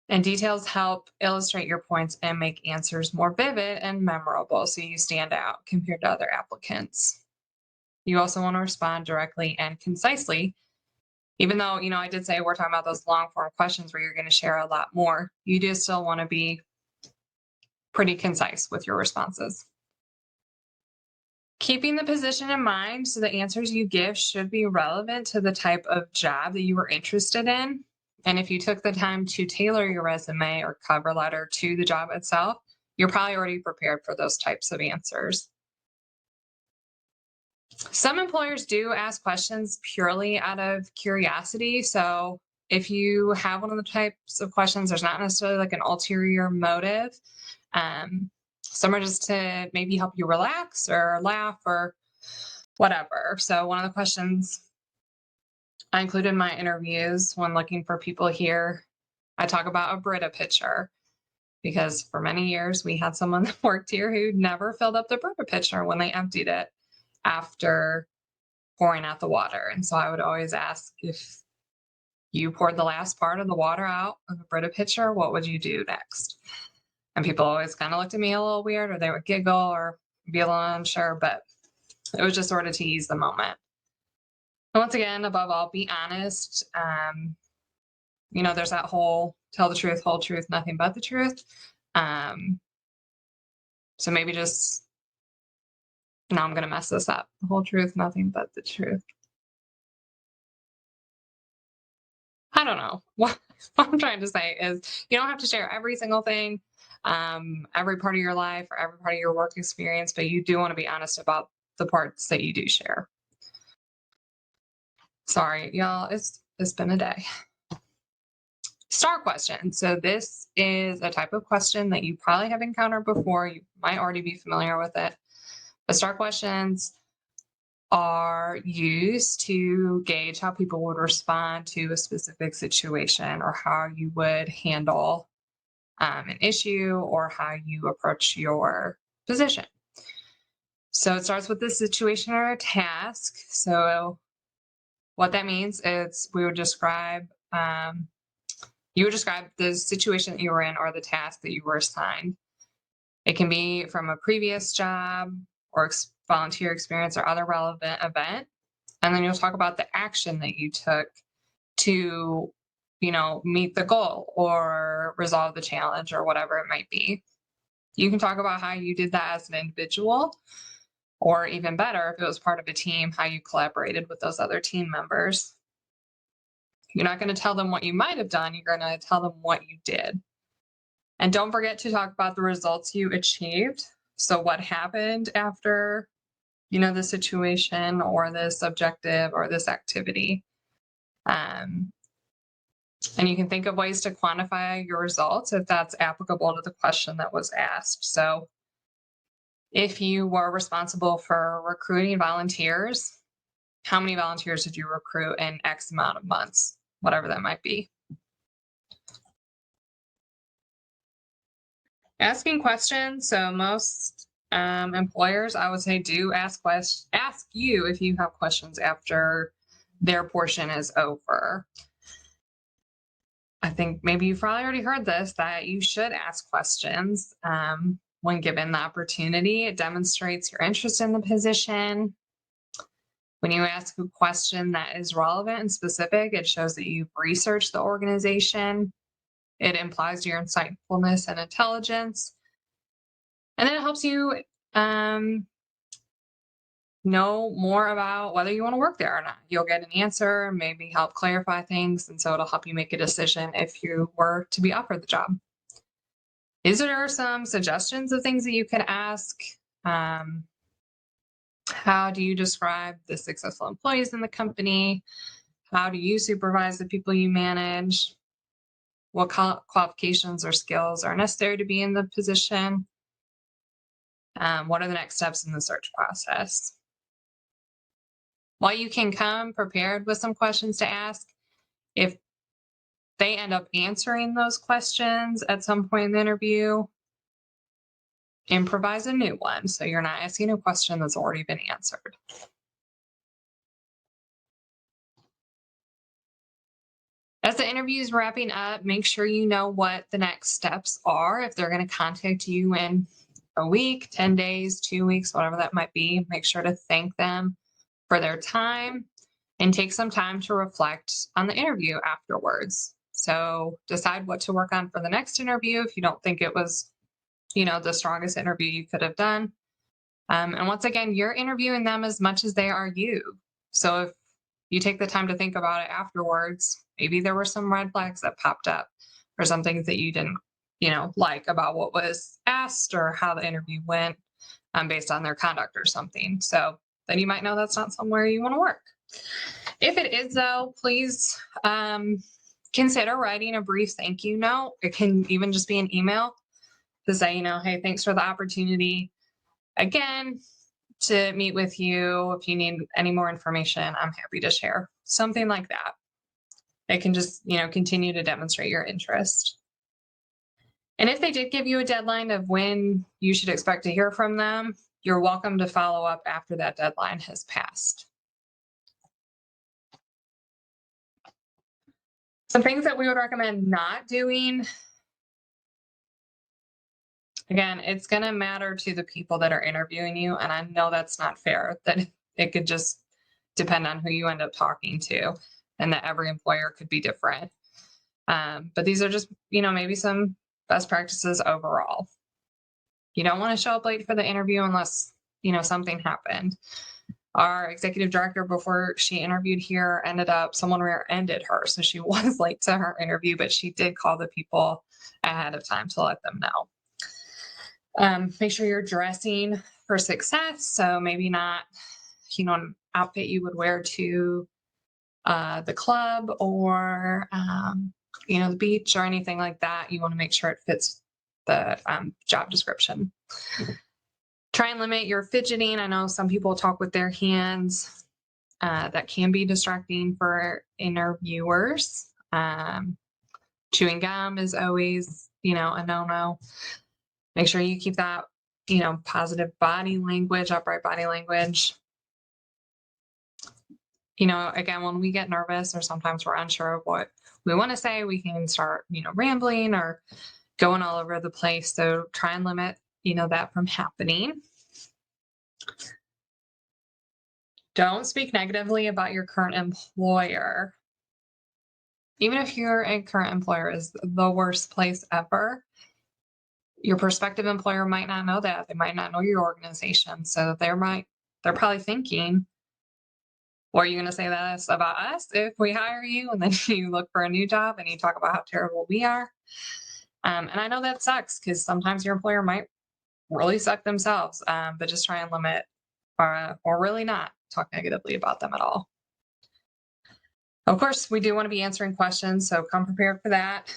And details help illustrate your points and make answers more vivid and memorable so you stand out compared to other applicants. You also want to respond directly and concisely. Even though, I did say we're talking about those long form questions where you're going to share a lot more, you do still want to be pretty concise with your responses. Keeping the position in mind, so the answers you give should be relevant to the type of job that you were interested in. And if you took the time to tailor your resume or cover letter to the job itself, you're probably already prepared for those types of answers. Some employers do ask questions purely out of curiosity. So if you have one of the types of questions, there's not necessarily like an ulterior motive. Some are just to maybe help you relax or laugh or whatever. So one of the questions I include in my interviews when looking for people here, I talk about a Brita pitcher, because for many years we had someone that worked here who never filled up the Brita pitcher when they emptied it after pouring out the water. And so I would always ask, if you poured the last part of the water out of the Brita pitcher, what would you do next? And people always kind of looked at me a little weird, or they would giggle or be a little unsure, but it was just sort of to ease the moment. And once again, above all, be honest. There's that whole tell the truth, whole truth, nothing but the truth. So maybe just, now I'm going to mess this up. The whole truth, nothing but the truth. I don't know. What I'm trying to say is you don't have to share every single thing, every part of your life or every part of your work experience, but you do want to be honest about the parts that you do share. Sorry, y'all, it's been a day. STAR question. So this is a type of question that you probably have encountered before. You might already be familiar with it. But STAR questions are used to gauge how people would respond to a specific situation, or how you would handle an issue, or how you approach your position. So it starts with the situation or a task. So what that means is you would describe the situation that you were in or the task that you were assigned. It can be from a previous job or volunteer experience or other relevant event. And then you'll talk about the action that you took to, meet the goal or resolve the challenge or whatever it might be. You can talk about how you did that as an individual, or even better, if it was part of a team, how you collaborated with those other team members. You're not going to tell them what you might have done. You're going to tell them what you did. And don't forget to talk about the results you achieved. So what happened after, the situation or this objective or this activity. And you can think of ways to quantify your results if that's applicable to the question that was asked. So if you were responsible for recruiting volunteers, how many volunteers did you recruit in X amount of months, whatever that might be. Asking questions. So most employers, I would say, do ask you if you have questions after their portion is over. I think maybe you've probably already heard this, that you should ask questions when given the opportunity. It demonstrates your interest in the position. When you ask a question that is relevant and specific, it shows that you've researched the organization. It implies your insightfulness and intelligence. And then it helps you know more about whether you want to work there or not. You'll get an answer, maybe help clarify things, and so it'll help you make a decision if you were to be offered the job. These are some suggestions of things that you could ask. How do you describe the successful employees in the company? How do you supervise the people you manage? What qualifications or skills are necessary to be in the position? What are the next steps in the search process? While you can come prepared with some questions to ask, if they end up answering those questions at some point in the interview, improvise a new one, so you're not asking a question that's already been answered. As the interview is wrapping up, make sure you know what the next steps are. If they're going to contact you in a week, 10 days, 2 weeks, whatever that might be, make sure to thank them for their time and take some time to reflect on the interview afterwards. So decide what to work on for the next interview if you don't think it was, the strongest interview you could have done. And once again, you're interviewing them as much as they are you. So if you take the time to think about it afterwards, maybe there were some red flags that popped up or some things that you didn't, like about what was asked or how the interview went, based on their conduct or something. So then you might know that's not somewhere you want to work. If it is, though, please consider writing a brief thank you note. It can even just be an email to say, hey, thanks for the opportunity again to meet with you. If you need any more information, I'm happy to share. Something like that. It can just, continue to demonstrate your interest. And if they did give you a deadline of when you should expect to hear from them, you're welcome to follow up after that deadline has passed. Some things that we would recommend not doing. Again, it's going to matter to the people that are interviewing you. And I know that's not fair, that it could just depend on who you end up talking to and that every employer could be different. But these are just, maybe some best practices overall. You don't want to show up late for the interview unless, something happened. Our executive director, before she interviewed here, someone rear-ended her. So she was late to her interview, but she did call the people ahead of time to let them know. Make sure you're dressing for success. So maybe not, an outfit you would wear to the club or, the beach or anything like that. You want to make sure it fits the job description. Try and limit your fidgeting. I know some people talk with their hands. That can be distracting for interviewers. Chewing gum is always, a no-no. Make sure you keep that, positive body language, upright body language. Again, when we get nervous or sometimes we're unsure of what we want to say, we can start, rambling or going all over the place. So try and limit, that from happening. Don't speak negatively about your current employer. Even if your current employer is the worst place ever, your prospective employer might not know that. They might not know your organization. So they're probably thinking, or are you going to say that's about us if we hire you and then you look for a new job and you talk about how terrible we are? And I know that sucks because sometimes your employer might really suck themselves, but just try and limit or really not talk negatively about them at all. Of course, we do want to be answering questions, so come prepared for that.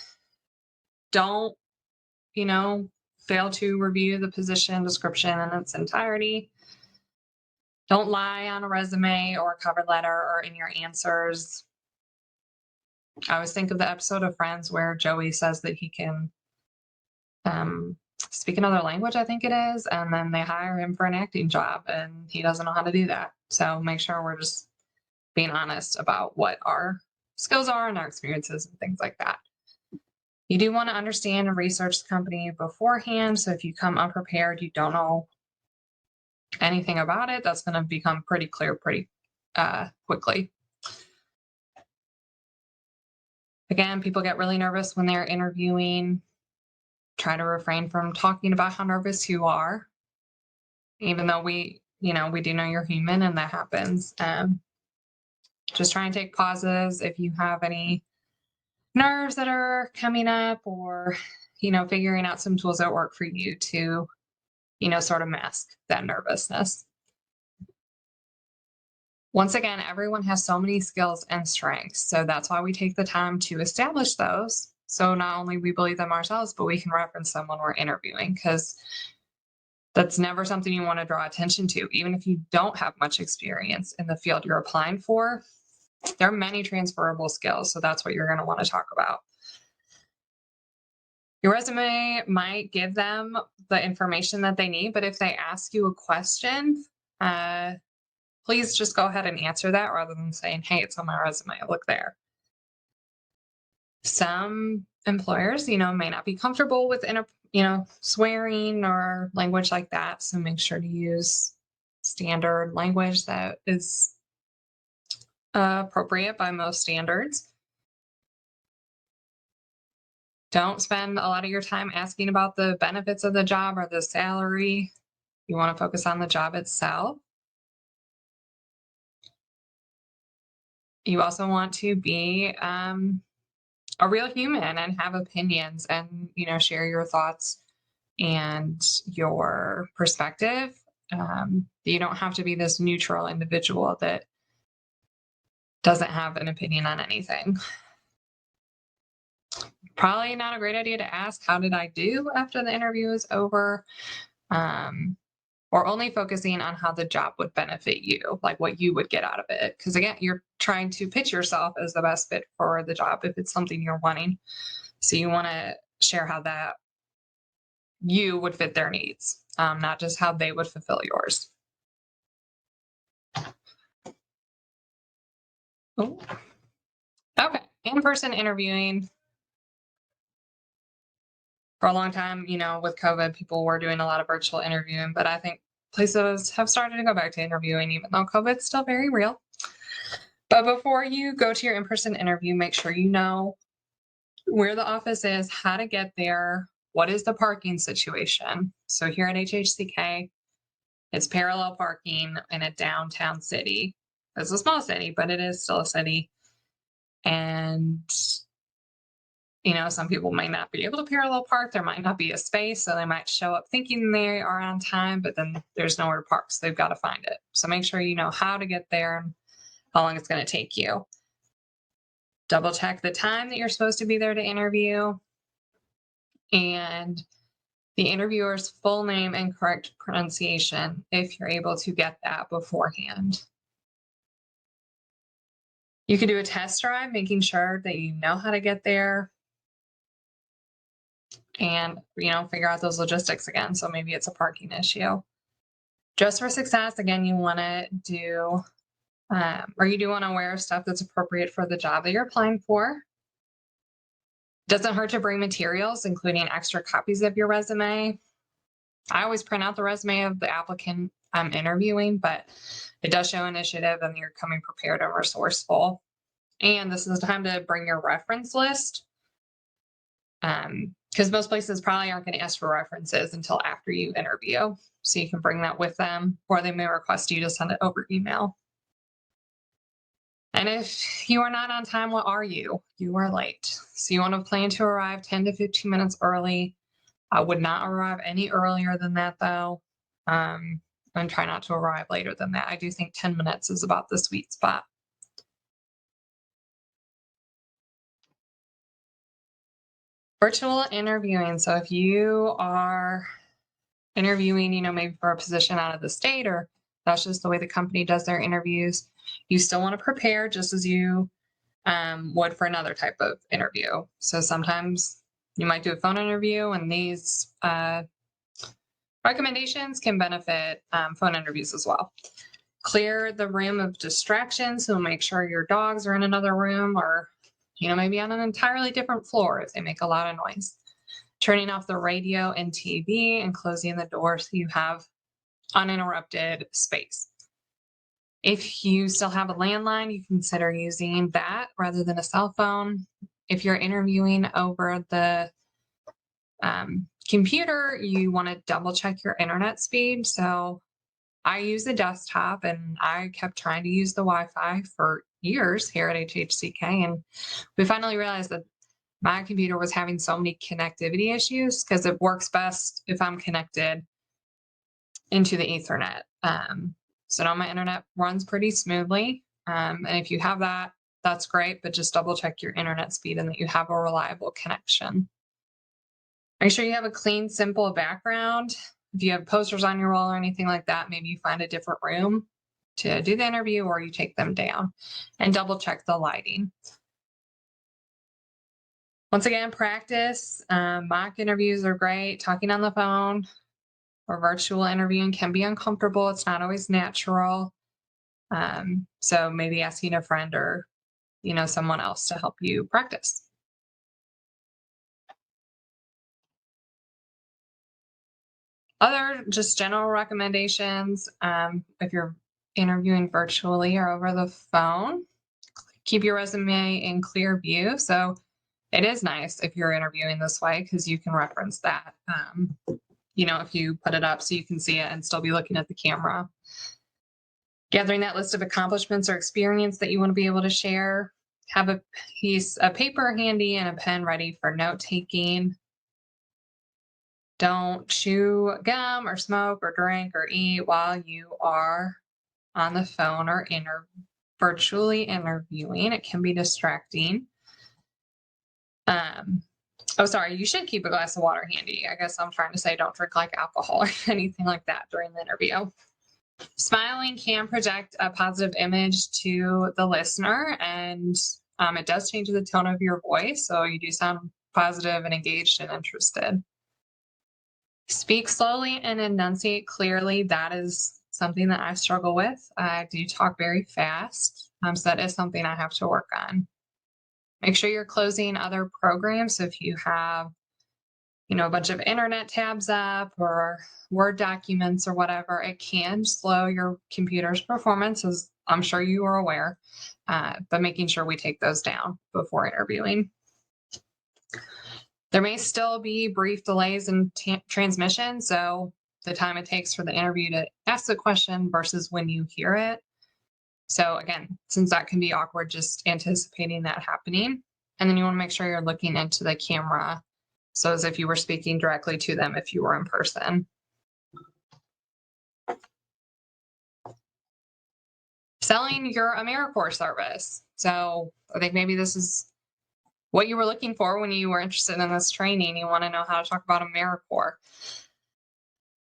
Don't, fail to review the position description in its entirety. Don't lie on a resume or a cover letter or in your answers. I always think of the episode of Friends where Joey says that he can speak another language, I think it is, and then they hire him for an acting job and he doesn't know how to do that. So make sure we're just being honest about what our skills are and our experiences and things like that. You do want to understand and research the company beforehand. So if you come unprepared, you don't know anything about it, that's going to become pretty clear pretty quickly. Again, people get really nervous when they're interviewing. Try to refrain from talking about how nervous you are, even though we do know you're human and that happens. Just try and take pauses if you have any nerves that are coming up or, figuring out some tools that work for you to, sort of mask that nervousness. Once again, everyone has so many skills and strengths. So that's why we take the time to establish those. So not only we believe them ourselves, but we can reference them when we're interviewing, because that's never something you want to draw attention to. Even if you don't have much experience in the field you're applying for, there are many transferable skills. So that's what you're going to want to talk about. Your resume might give them the information that they need, but if they ask you a question, please just go ahead and answer that rather than saying, hey, it's on my resume, look there. Some employers, may not be comfortable with, swearing or language like that. So make sure to use standard language that is appropriate by most standards. Don't spend a lot of your time asking about the benefits of the job or the salary. You want to focus on the job itself. You also want to be a real human and have opinions and, share your thoughts and your perspective. You don't have to be this neutral individual that doesn't have an opinion on anything. Probably not a great idea to ask, how did I do after the interview is over? Or only focusing on how the job would benefit you, like what you would get out of it. Because again, you're trying to pitch yourself as the best fit for the job if it's something you're wanting. So you want to share how that you would fit their needs, not just how they would fulfill yours. Oh. Okay, in-person interviewing. For a long time, with COVID, people were doing a lot of virtual interviewing, but I think places have started to go back to interviewing, even though COVID's still very real. But before you go to your in-person interview, make sure you know where the office is, how to get there, what is the parking situation. So here at HHCK, it's parallel parking in a downtown city. It's a small city, but it is still a city. And some people might not be able to parallel park. There might not be a space, so they might show up thinking they are on time, but then there's nowhere to park, so they've got to find it. So make sure you know how to get there and how long it's going to take you. Double check the time that you're supposed to be there to interview and the interviewer's full name and correct pronunciation if you're able to get that beforehand. You can do a test drive, making sure that you know how to get there and, figure out those logistics again. So maybe it's a parking issue. Dress for success, again, you want to do, or you do want to wear stuff that's appropriate for the job that you're applying for. Doesn't hurt to bring materials, including extra copies of your resume. I always print out the resume of the applicant I'm interviewing, but it does show initiative and you're coming prepared and resourceful. And this is the time to bring your reference list. Because most places probably aren't going to ask for references until after you interview. So you can bring that with them, or they may request you to send it over email. And if you are not on time, what are you? You are late. So you want to plan to arrive 10 to 15 minutes early. I would not arrive any earlier than that, though. And try not to arrive later than that. I do think 10 minutes is about the sweet spot. Virtual interviewing. So if you are interviewing, maybe for a position out of the state, or that's just the way the company does their interviews, you still want to prepare just as you would for another type of interview. So sometimes you might do a phone interview, and these recommendations can benefit phone interviews as well. Clear the room of distractions. So make sure your dogs are in another room, or maybe on an entirely different floor if they make a lot of noise. Turning off the radio and TV and closing the door so you have uninterrupted space. If you still have a landline, you consider using that rather than a cell phone. If you're interviewing over the computer, you want to double check your internet speed. So I use the desktop, and I kept trying to use the Wi-Fi for years here at HHCK. And we finally realized that my computer was having so many connectivity issues because it works best if I'm connected into the Ethernet. So now my internet runs pretty smoothly. And if you have that, that's great, but just double check your internet speed and that you have a reliable connection. Make sure you have a clean, simple background. If you have posters on your wall or anything like that, maybe you find a different room to do the interview, or you take them down, and double check the lighting. Once again, practice. Mock interviews are great. Talking on the phone or virtual interviewing can be uncomfortable. It's not always natural. So maybe asking a friend or, someone else to help you practice. Other just general recommendations, if you're interviewing virtually or over the phone, keep your resume in clear view. So it is nice if you're interviewing this way because you can reference that, if you put it up so you can see it and still be looking at the camera. Gathering that list of accomplishments or experience that you want to be able to share. Have a piece of paper handy and a pen ready for note taking. Don't chew gum or smoke or drink or eat while you are on the phone or virtually interviewing. It can be distracting. Oh, sorry, you should keep a glass of water handy. I guess I'm trying to say don't drink like alcohol or anything like that during the interview. Smiling can project a positive image to the listener, and it does change the tone of your voice, so you do sound positive and engaged and interested. Speak slowly and enunciate clearly. That is something that I struggle with. I do talk very fast, so that is something I have to work on. Make sure you're closing other programs. So if you have, a bunch of internet tabs up or Word documents or whatever, it can slow your computer's performance, as I'm sure you are aware, but making sure we take those down before interviewing. There may still be brief delays in transmission, so the time it takes for the interview to ask the question versus when you hear it. So again, since that can be awkward, just anticipating that happening. And then you want to make sure you're looking into the camera, so as if you were speaking directly to them if you were in person. Selling your AmeriCorps service. So I think maybe this is what you were looking for when you were interested in this training. You want to know how to talk about AmeriCorps.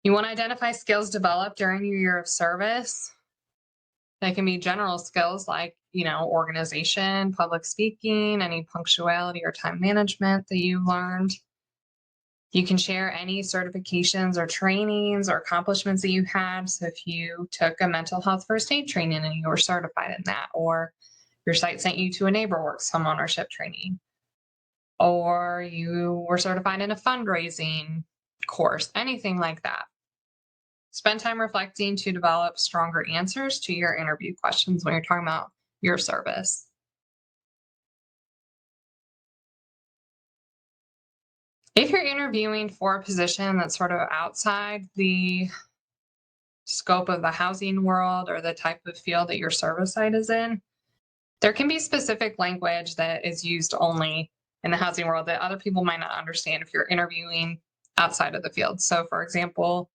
You want to identify skills developed during your year of service. They can be general skills like, organization, public speaking, any punctuality or time management that you learned. You can share any certifications or trainings or accomplishments that you had. So if you took a mental health first aid training and you were certified in that, or your site sent you to a NeighborWorks homeownership training, or you were certified in a fundraising course, anything like that. Spend time reflecting to develop stronger answers to your interview questions when you're talking about your service. If you're interviewing for a position that's sort of outside the scope of the housing world or the type of field that your service site is in, there can be specific language that is used only in the housing world that other people might not understand if you're interviewing outside of the field. So for example,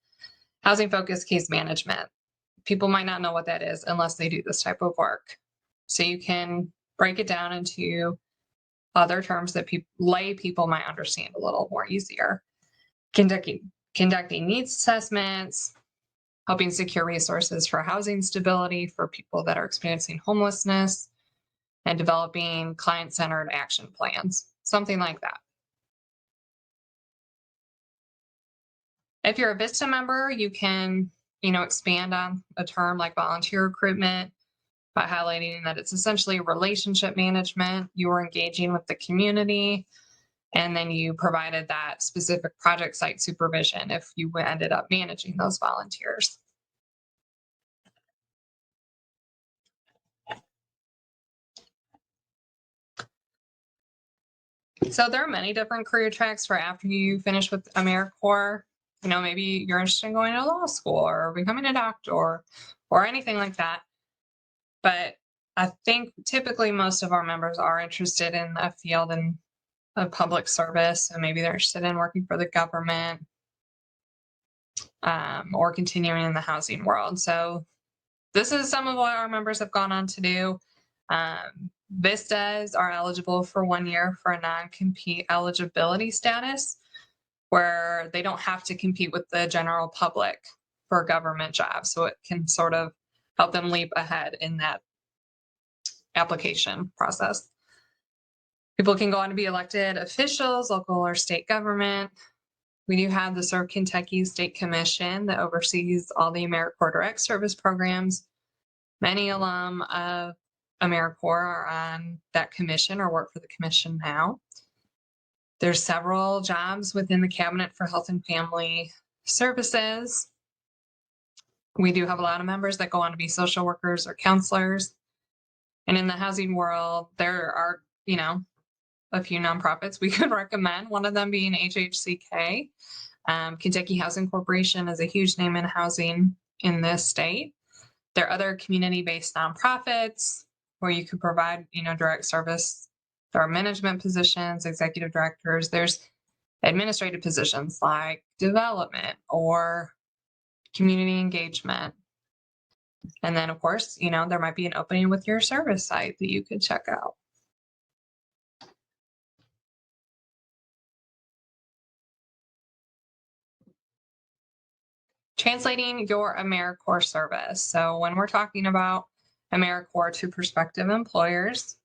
housing focused case management. People might not know what that is unless they do this type of work. So you can break it down into other terms that lay people might understand a little more easier. Conducting needs assessments, helping secure resources for housing stability for people that are experiencing homelessness, and developing client-centered action plans, something like that. If you're a VISTA member, you can, expand on a term like volunteer recruitment by highlighting that it's essentially relationship management. You were engaging with the community, and then you provided that specific project site supervision if you ended up managing those volunteers. So there are many different career tracks for after you finish with AmeriCorps. Maybe you're interested in going to law school or becoming a doctor or anything like that. But I think typically most of our members are interested in a field in a public service, and maybe they're interested in working for the government or continuing in the housing world. So this is some of what our members have gone on to do. VISTAs are eligible for 1 year for a non-compete eligibility status, where they don't have to compete with the general public for government jobs. So it can sort of help them leap ahead in that application process. People can go on to be elected officials, local or state government. We do have the Serve Kentucky State Commission that oversees all the AmeriCorps Direct Service programs. Many alum of AmeriCorps are on that commission or work for the commission now. There's several jobs within the Cabinet for Health and Family Services. We do have a lot of members that go on to be social workers or counselors. And in the housing world, there are, a few nonprofits we could recommend, one of them being HHCK. Kentucky Housing Corporation is a huge name in housing in this state. There are other community-based nonprofits where you could provide, direct service. There are management positions, executive directors. There's administrative positions like development or community engagement. And then, of course, there might be an opening with your service site that you could check out. Translating your AmeriCorps service. So when we're talking about AmeriCorps to prospective employers,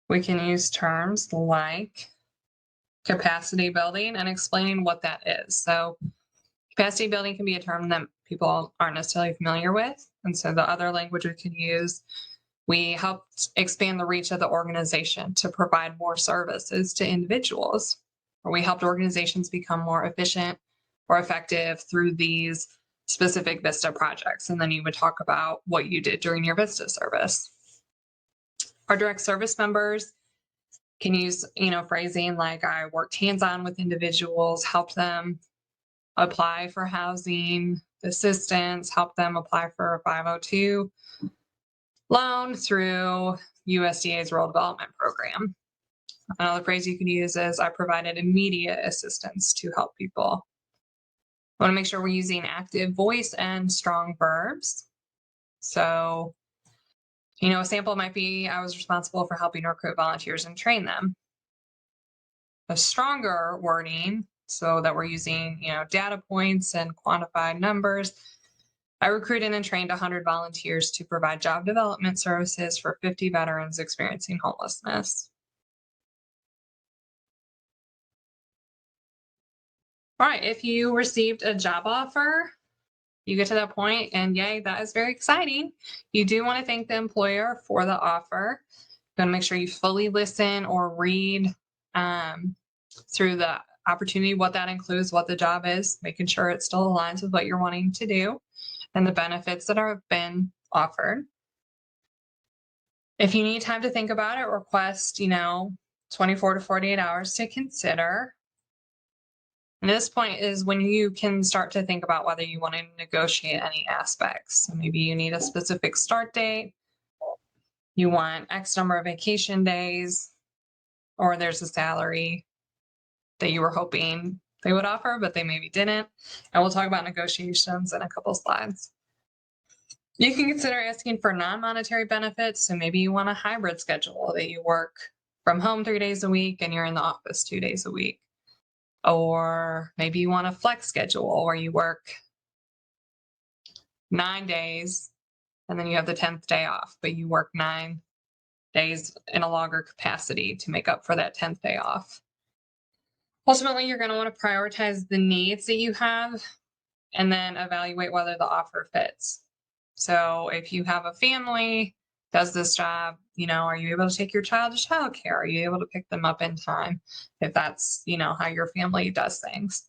we can use terms like capacity building and explaining what that is. So capacity building can be a term that people aren't necessarily familiar with. And so the other language we can use, we helped expand the reach of the organization to provide more services to individuals, or we helped organizations become more efficient or effective through these specific VISTA projects. And then you would talk about what you did during your VISTA service. Our direct service members can use, phrasing like I worked hands-on with individuals, helped them apply for housing assistance, help them apply for a 502 loan through USDA's Rural Development Program. Another phrase you can use is I provided immediate assistance to help people. I want to make sure we're using active voice and strong verbs. So, a sample might be I was responsible for helping recruit volunteers and train them. A stronger wording, so that we're using, data points and quantified numbers. I recruited and trained 100 volunteers to provide job development services for 50 veterans experiencing homelessness. All right, if you received a job offer, you get to that point and yay, that is very exciting. You do want to thank the employer for the offer. You want to make sure you fully listen or read through the opportunity, what that includes, what the job is, making sure it still aligns with what you're wanting to do and the benefits that have been offered. If you need time to think about it, request, 24 to 48 hours to consider. And this point is when you can start to think about whether you want to negotiate any aspects. So maybe you need a specific start date, you want X number of vacation days, or there's a salary that you were hoping they would offer, but they maybe didn't. And we'll talk about negotiations in a couple slides. You can consider asking for non-monetary benefits. So maybe you want a hybrid schedule that you work from home 3 days a week and you're in the office 2 days a week. Or maybe you want a flex schedule where you work 9 days and then you have the 10th day off, but you work 9 days in a longer capacity to make up for that 10th day off. Ultimately, you're going to want to prioritize the needs that you have and then evaluate whether the offer fits. So if you have a family, does this job, are you able to take your child to childcare? Are you able to pick them up in time? If that's, how your family does things.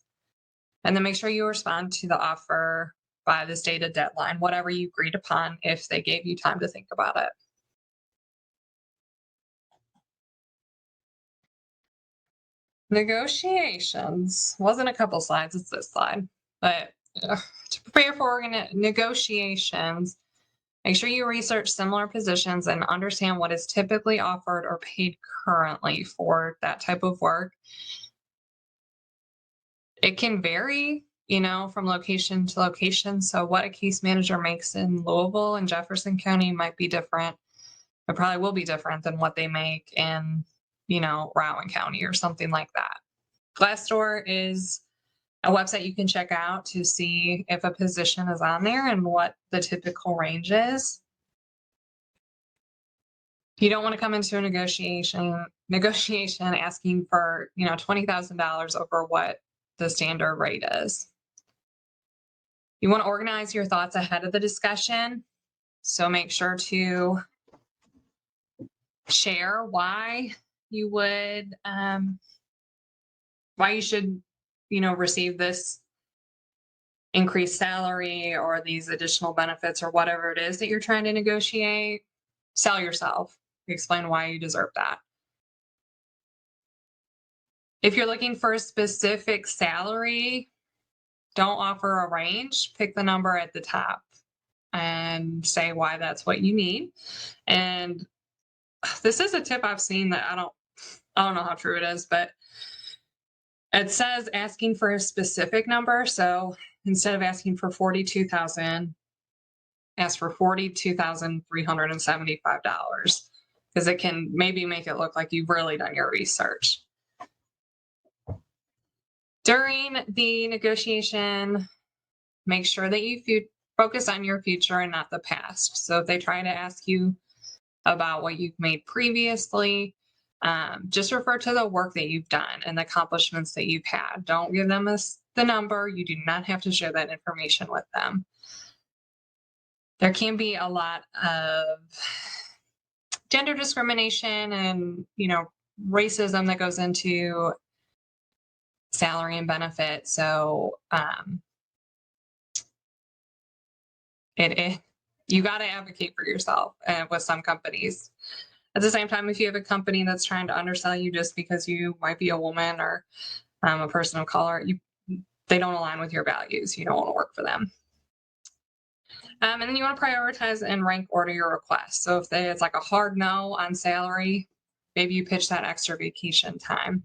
And then make sure you respond to the offer by the stated deadline, whatever you agreed upon, if they gave you time to think about it. Negotiations wasn't a couple slides, it's this slide. But to prepare for negotiations, make sure you research similar positions and understand what is typically offered or paid currently for that type of work. It can vary, from location to location. So what a case manager makes in Louisville and Jefferson County might be different. It probably will be different than what they make in, Rowan County or something like that. Glassdoor is a website you can check out to see if a position is on there and what the typical range is. You don't want to come into a negotiation asking for, $20,000 over what the standard rate is. You want to organize your thoughts ahead of the discussion. So make sure to share why you would, why you should, receive this increased salary or these additional benefits or whatever it is that you're trying to negotiate. Sell yourself. Explain why you deserve that. If you're looking for a specific salary, don't offer a range. Pick the number at the top. and say why that's what you need. And this is a tip I've seen that I don't know how true it is, but it says asking for a specific number. So instead of asking for 42,000, ask for $42,375 because it can maybe make it look like you've really done your research. During the negotiation, make sure that you focus on your future and not the past. So if they try to ask you about what you've made previously, just refer to the work that you've done and the accomplishments that you've had. Don't give them the number. You do not have to share that information with them. There can be a lot of gender discrimination and, racism that goes into salary and benefit. So you got to advocate for yourself with some companies. At the same time, if you have a company that's trying to undersell you just because you might be a woman or a person of color, they don't align with your values. You don't want to work for them. And then you want to prioritize and rank order your requests. So if it's like a hard no on salary, maybe you pitch that extra vacation time.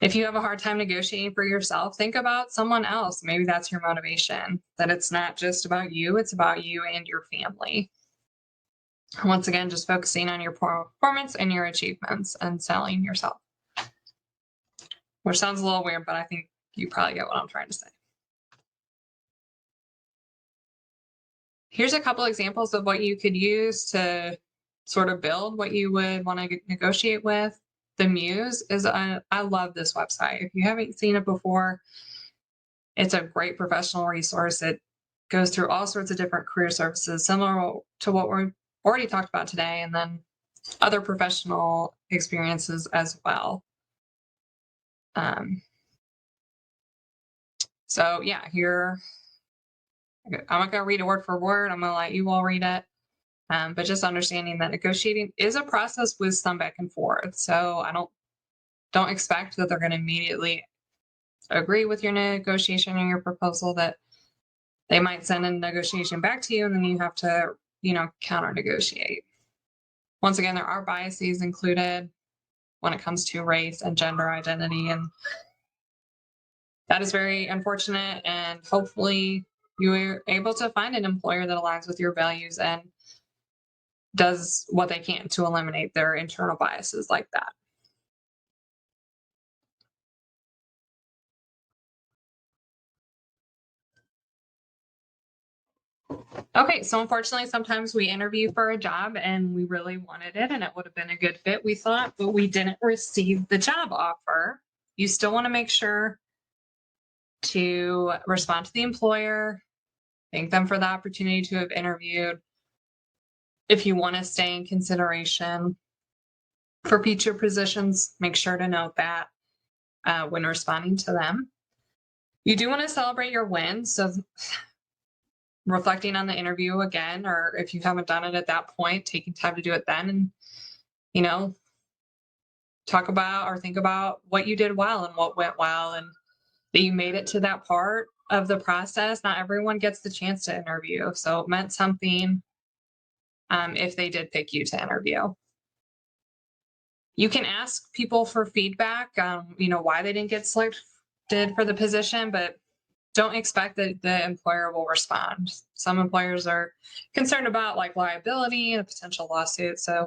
If you have a hard time negotiating for yourself, think about someone else. Maybe that's your motivation, that it's not just about you, it's about you and your family. Once again, just focusing on your performance and your achievements and selling yourself. Which sounds a little weird, but I think you probably get what I'm trying to say. Here's a couple examples of what you could use to sort of build what you would want to negotiate with. The Muse is I love this website. If you haven't seen it before, it's a great professional resource. It goes through all sorts of different career services, similar to what we've already talked about today, and then other professional experiences as well. So yeah, here, I'm not going to read it word for word. I'm going to let you all read it. But just understanding that negotiating is a process with some back and forth. So I don't expect that they're going to immediately agree with your negotiation or your proposal, that they might send a negotiation back to you and then you have to, counter negotiate. Once again, there are biases included when it comes to race and gender identity. And that is very unfortunate. And hopefully you are able to find an employer that aligns with your values and does what they can to eliminate their internal biases like that. Okay, so unfortunately, sometimes we interview for a job and we really wanted it and it would have been a good fit, we thought, but we didn't receive the job offer. You still want to make sure to respond to the employer, thank them for the opportunity to have interviewed. If you want to stay in consideration for future positions, make sure to note that when responding to them. You do want to celebrate your wins. So reflecting on the interview again, or if you haven't done it at that point, taking time to do it then, and talk about or think about what you did well and what went well, and that you made it to that part of the process. Not everyone gets the chance to interview, so it meant something if they did pick you to interview. You can ask people for feedback, why they didn't get selected for the position, but don't expect that the employer will respond. Some employers are concerned about liability and a potential lawsuit, so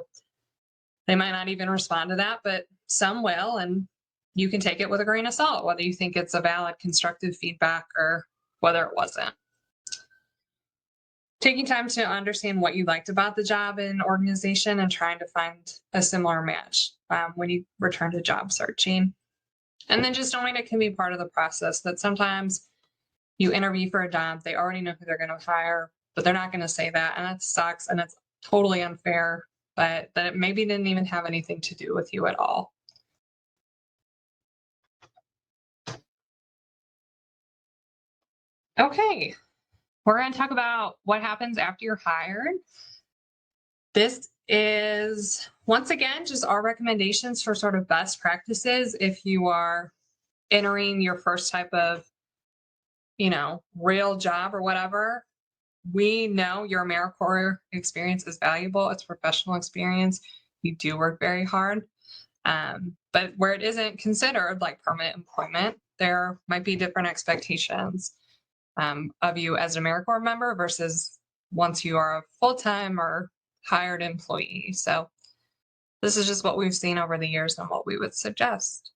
they might not even respond to that, but some will, and you can take it with a grain of salt, whether you think it's a valid constructive feedback or whether it wasn't. Taking time to understand what you liked about the job and organization and trying to find a similar match when you return to job searching. And then just knowing it can be part of the process, that sometimes you interview for a job, they already know who they're going to hire, but they're not going to say that. And that sucks. And it's totally unfair, but that it maybe didn't even have anything to do with you at all. Okay, we're going to talk about what happens after you're hired. This is, once again, just our recommendations for sort of best practices if you are entering your first type of real job or whatever. we know your AmeriCorps experience is valuable. It's professional experience. You do work very hard. But where it isn't considered like permanent employment, there might be different expectations of you as an AmeriCorps member versus once you are a full-time or hired employee. So this is just what we've seen over the years and what we would suggest.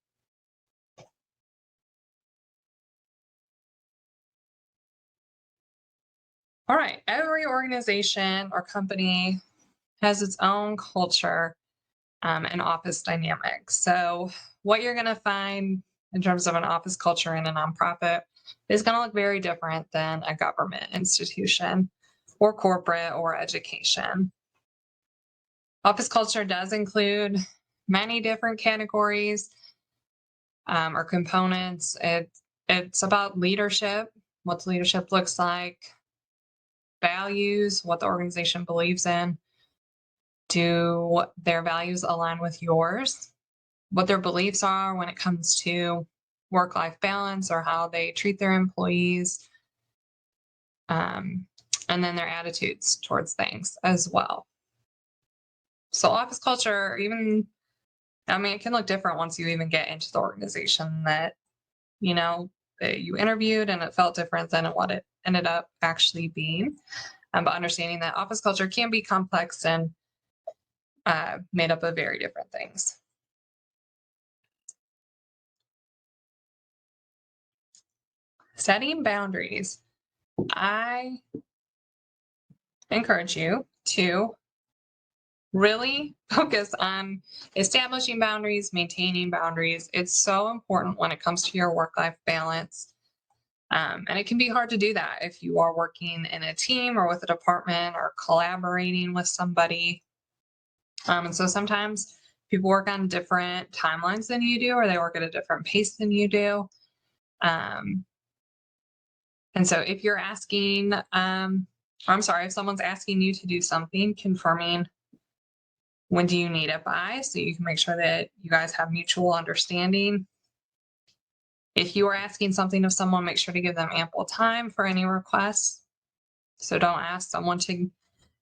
All right, every organization or company has its own culture and office dynamics. So what you're going to find in terms of an office culture in a nonprofit is going to look very different than a government institution or corporate or education. Office culture does include many different categories or components. It's about leadership, what leadership looks like, values, what the organization believes in. Do their values align with yours? What their beliefs are when it comes to work-life balance or how they treat their employees, and then their attitudes towards things as well. So office culture, even, I mean, it can look different once you even get into the organization that, you know, that you interviewed and it felt different than what it ended up actually being. But understanding that office culture can be complex and made up of very different things. Setting boundaries. I encourage you to really focus on establishing boundaries, maintaining boundaries. It's so important when it comes to your work-life balance. And it can be hard to do that if you are working in a team or with a department or collaborating with somebody. And so sometimes people work on different timelines than you do, or they work at a different pace than you do. And so if you're asking, if someone's asking you to do something, confirming when do you need it by, so you can make sure that you guys have mutual understanding. If you are asking something of someone, make sure to give them ample time for any requests. So don't ask someone to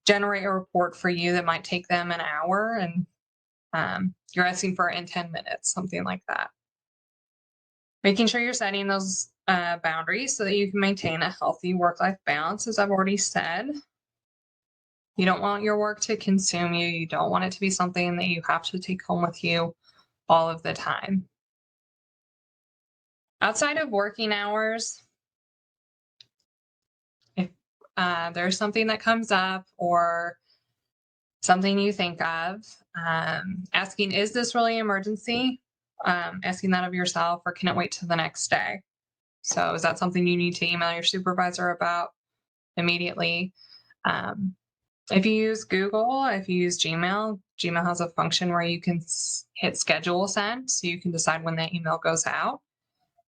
generate a report for you that might take them an hour and you're asking for it in 10 minutes, something like that. Making sure you're setting those boundaries so that you can maintain a healthy work-life balance, as I've already said. You don't want your work to consume you. You don't want it to be something that you have to take home with you all of the time. Outside of working hours, if there's something that comes up or something you think of, asking, is this really an emergency? Asking that of yourself, or can it wait till the next day? So is that something you need to email your supervisor about immediately? If you use Google, if you use Gmail, Gmail has a function where you can hit schedule send, so you can decide when that email goes out.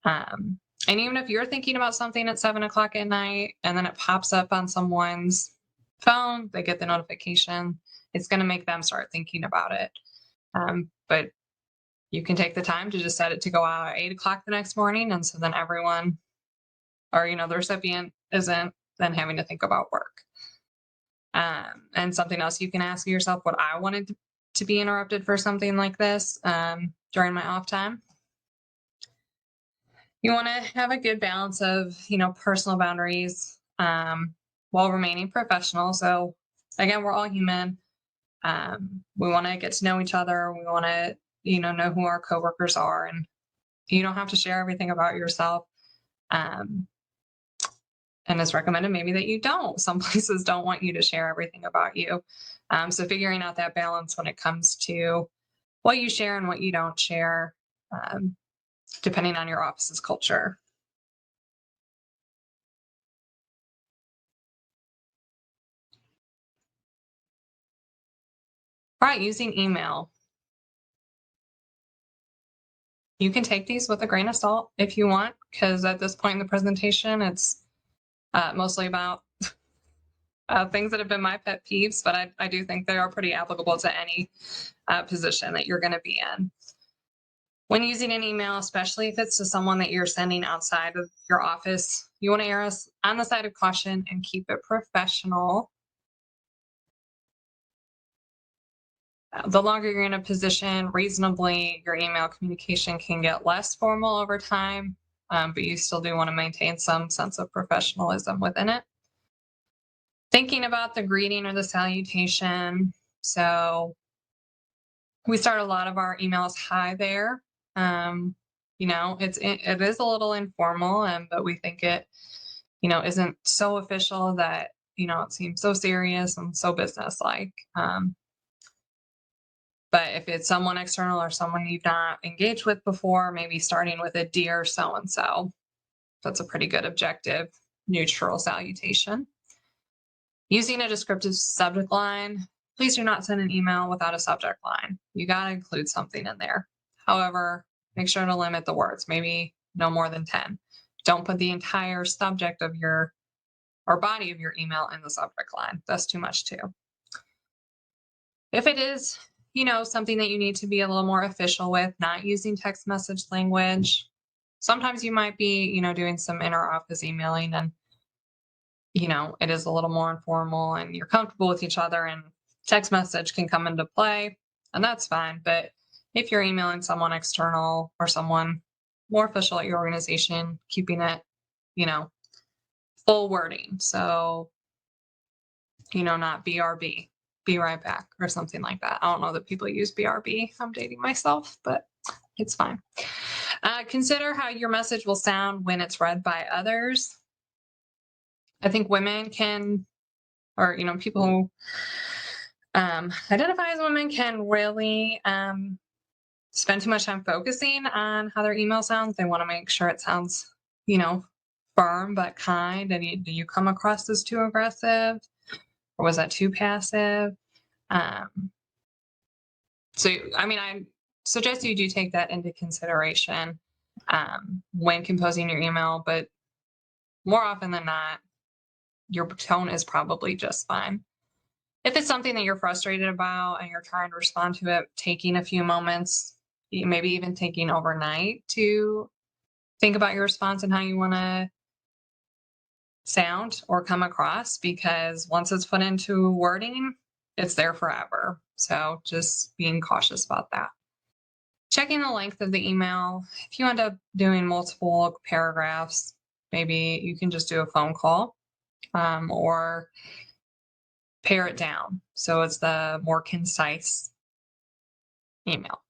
And even if you're thinking about something at 7 o'clock at night and then it pops up on someone's phone, they get the notification, it's going to make them start thinking about it. But you can take the time to just set it to go out at 8 o'clock the next morning. And so then everyone, or, the recipient isn't then having to think about work. And something else you can ask yourself, what I wanted to be interrupted for something like this during my off time. You want to have a good balance of, personal boundaries while remaining professional. So again, we're all human. We want to get to know each other. We want to, know who our coworkers are, and you don't have to share everything about yourself. And it's recommended maybe that you don't. Some places don't want you to share everything about you. So figuring out that balance when it comes to what you share and what you don't share, depending on your office's culture. All right, using email. You can take these with a grain of salt if you want, because at this point in the presentation, it's mostly about things that have been my pet peeves, but I do think they are pretty applicable to any position that you're going to be in. When using an email, especially if it's to someone that you're sending outside of your office, you want to err on the side of caution and keep it professional. The longer you're in a position, reasonably, your email communication can get less formal over time, but you still do want to maintain some sense of professionalism within it. Thinking about the greeting or the salutation. So we start a lot of our emails hi there. You know, it is a little informal, but we think it, you know, isn't so official that, you know, it seems so serious and so businesslike. But if it's someone external or someone you've not engaged with before, maybe starting with a dear so and so. That's a pretty good objective, neutral salutation. Using a descriptive subject line. Please do not send an email without a subject line. You got to include something in there. However, make sure to limit the words, maybe no more than 10. Don't put the entire subject of your or body of your email in the subject line. That's too much too. If it is, you know, something that you need to be a little more official with, not using text message language. Sometimes you might be, you know, doing some inter office emailing and, you know, it is a little more informal and you're comfortable with each other and text message can come into play and that's fine. But if you're emailing someone external or someone more official at your organization, keeping it, you know, full wording. So, you know, not BRB, be right back or something like that. I don't know that people use BRB. I'm dating myself, but it's fine. Consider how your message will sound when it's read by others. I think women can, or, you know, people who identify as women can really spend too much time focusing on how their email sounds. They want to make sure it sounds, you know, firm but kind. And do you come across as too aggressive? Or was that too passive? So, I mean, I suggest you do take that into consideration when composing your email, but more often than not, your tone is probably just fine. If it's something that you're frustrated about and you're trying to respond to it, taking a few moments, maybe even taking overnight to think about your response and how you want to sound or come across, because once it's put into wording, it's there forever. So just being cautious about that. Checking the length of the email. If you end up doing multiple paragraphs, maybe you can just do a phone call or pare it down so it's the more concise email.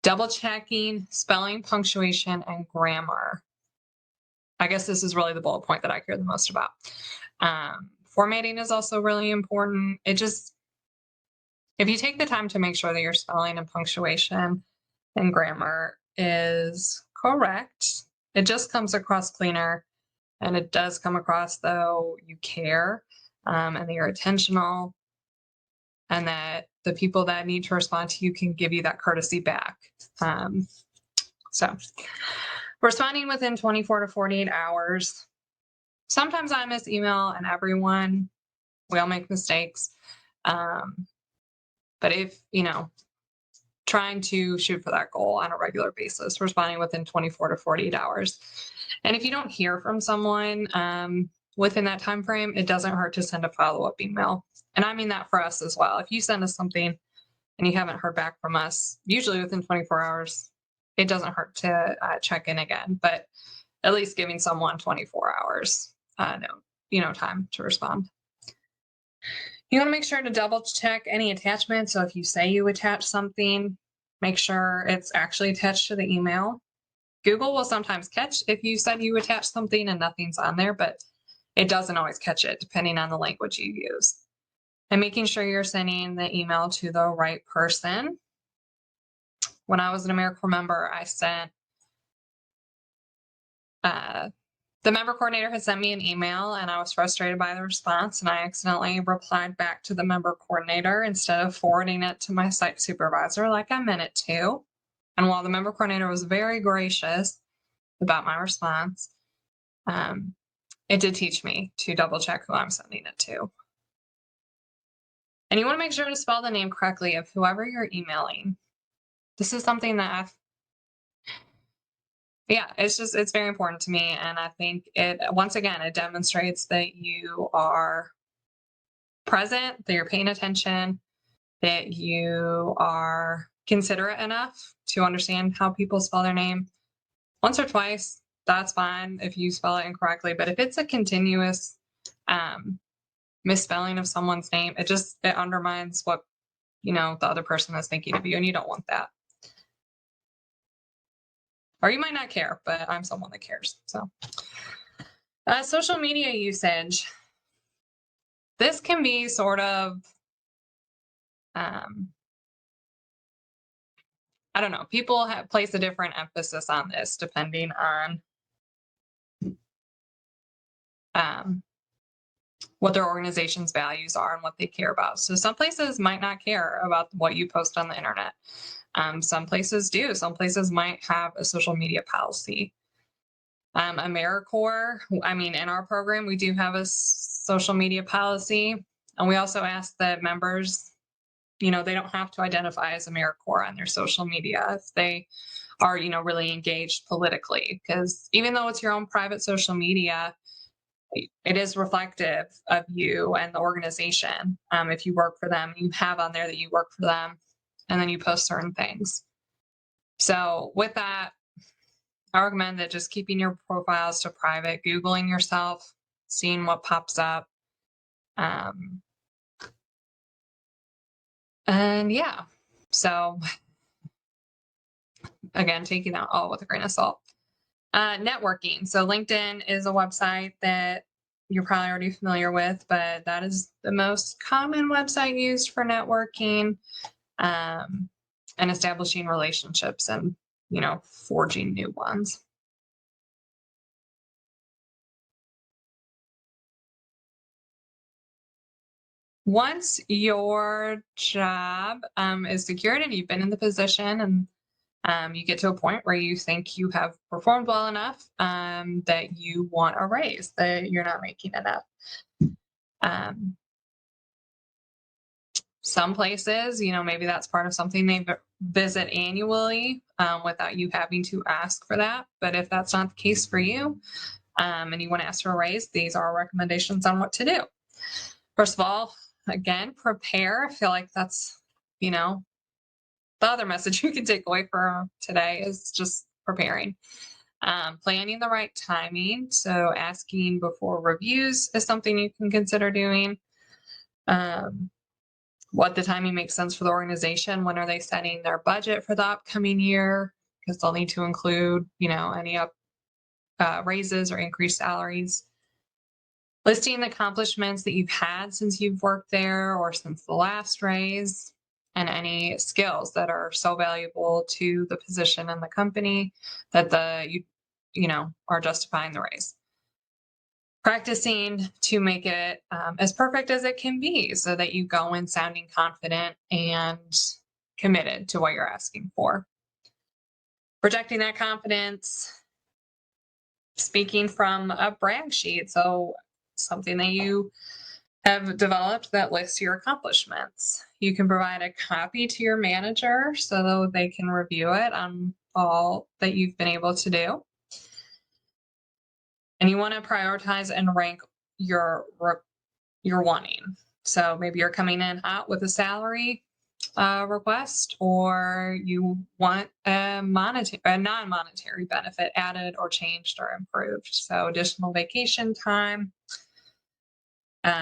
Double checking spelling, punctuation, and grammar. I guess this is really the bullet point that I care the most about. Formatting is also really important. If you take the time to make sure that your spelling and punctuation and grammar is correct, it just comes across cleaner, and it does come across though you care and that you're intentional, and that the people that need to respond to you can give you that courtesy back. So responding within 24 to 48 hours. Sometimes I miss email, and everyone, we all make mistakes. But if, you know, trying to shoot for that goal on a regular basis, responding within 24 to 48 hours. And if you don't hear from someone within that time frame, it doesn't hurt to send a follow-up email. And I mean that for us as well. If you send us something and you haven't heard back from us, usually within 24 hours, it doesn't hurt to check in again, but at least giving someone 24 hours, time to respond. You want to make sure to double check any attachments. So if you say you attach something, make sure it's actually attached to the email. Google will sometimes catch if you said you attach something and nothing's on there, but it doesn't always catch it depending on the language you use. And making sure you're sending the email to the right person. When I was an AmeriCorps member, I sent the member coordinator had sent me an email and I was frustrated by the response, and I accidentally replied back to the member coordinator instead of forwarding it to my site supervisor like I meant it to. And while the member coordinator was very gracious about my response, it did teach me to double check who I'm sending it to. And you want to make sure to spell the name correctly of whoever you're emailing. This is something that Yeah, it's very important to me. And I think once again, it demonstrates that you are present, that you're paying attention, that you are considerate enough to understand how people spell their name. Once or twice, that's fine if you spell it incorrectly. But if it's a continuous misspelling of someone's name, it undermines what, the other person is thinking of you, and you don't want that. Or you might not care, but I'm someone that cares. So social media usage. This can be sort of, I don't know, people place a different emphasis on this depending on what their organization's values are and what they care about. So some places might not care about what you post on the internet. Some places do. Some places might have a social media policy. AmeriCorps, in our program, we do have a social media policy. And we also ask that members, they don't have to identify as AmeriCorps on their social media if they are, really engaged politically. Because even though it's your own private social media, it is reflective of you and the organization. If you work for them, you have on there that you work for them, and then you post certain things. So with that, I recommend that just keeping your profiles to private, Googling yourself, seeing what pops up. And yeah, so again, taking that all with a grain of salt. Networking. So LinkedIn is a website that you're probably already familiar with, but that is the most common website used for networking and establishing relationships and, forging new ones. Once your job is secured and you've been in the position and you get to a point where you think you have performed well enough that you want a raise, that you're not making enough. Some places, maybe that's part of something they visit annually without you having to ask for that. But if that's not the case for you and you want to ask for a raise, these are recommendations on what to do. First of all, again, prepare. I feel like that's, the other message you can take away from today is just preparing. Planning the right timing. So asking before reviews is something you can consider doing. What the timing makes sense for the organization. When are they setting their budget for the upcoming year? Because they'll need to include, any raises or increased salaries. Listing the accomplishments that you've had since you've worked there or since the last raise, and any skills that are so valuable to the position and the company that you are justifying the raise. Practicing to make it as perfect as it can be so that you go in sounding confident and committed to what you're asking for. Projecting that confidence, speaking from a brag sheet. So something that you have developed that lists your accomplishments. You can provide a copy to your manager so that they can review it on all that you've been able to do. And you want to prioritize and rank your wanting. So maybe you're coming in hot with a salary request, or you want a non-monetary benefit added or changed or improved. So additional vacation time.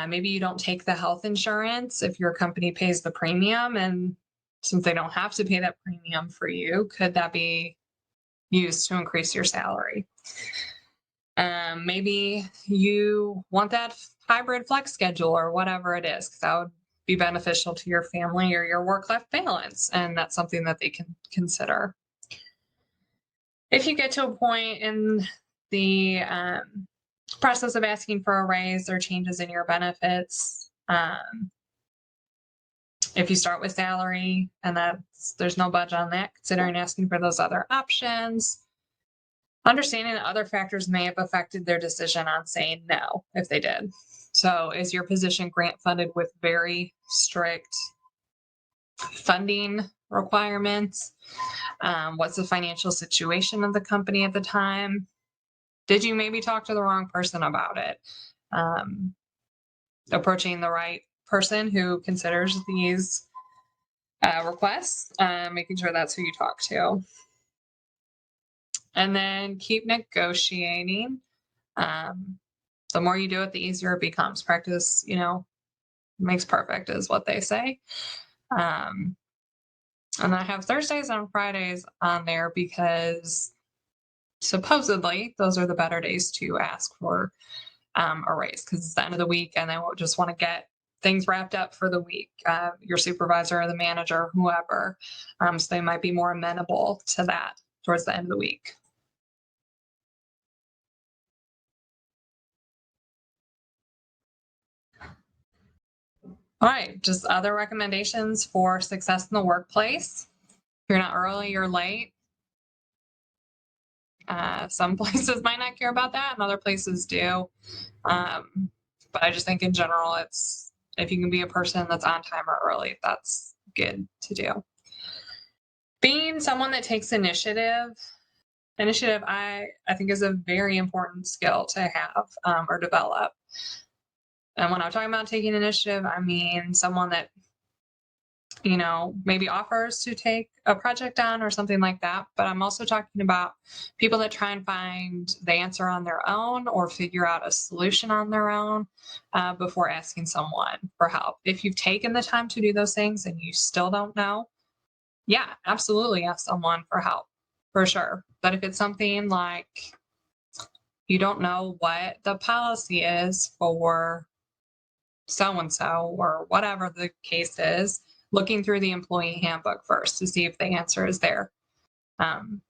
Maybe you don't take the health insurance if your company pays the premium, and since they don't have to pay that premium for you, could that be used to increase your salary? Maybe you want that hybrid flex schedule or whatever it is, because that would be beneficial to your family or your work-life balance. And that's something that they can consider. If you get to a point in the process of asking for a raise or changes in your benefits, if you start with salary and there's no budge on that, considering asking for those other options. Understanding that other factors may have affected their decision on saying no, if they did. So is your position grant funded with very strict funding requirements? What's the financial situation of the company at the time? Did you maybe talk to the wrong person about it? Approaching the right person who considers these requests, making sure that's who you talk to. And then keep negotiating. The more you do it, the easier it becomes. Practice, makes perfect, is what they say. And I have Thursdays and Fridays on there because supposedly those are the better days to ask for a raise, because it's the end of the week and they won't just want to get things wrapped up for the week. Your supervisor or the manager, whoever. So they might be more amenable to that towards the end of the week. All right, just other recommendations for success in the workplace. If you're not early, you're late. Some places might not care about that, and other places do. But I just think in general, it's if you can be a person that's on time or early, that's good to do. Being someone that takes initiative, I think is a very important skill to have or develop. And when I'm talking about taking initiative, I mean someone that maybe offers to take a project on or something like that. But I'm also talking about people that try and find the answer on their own or figure out a solution on their own before asking someone for help. If you've taken the time to do those things and you still don't know, yeah, absolutely ask someone for help, for sure. But if it's something like you don't know what the policy is for so-and-so or whatever the case is, looking through the employee handbook first to see if the answer is there. I'm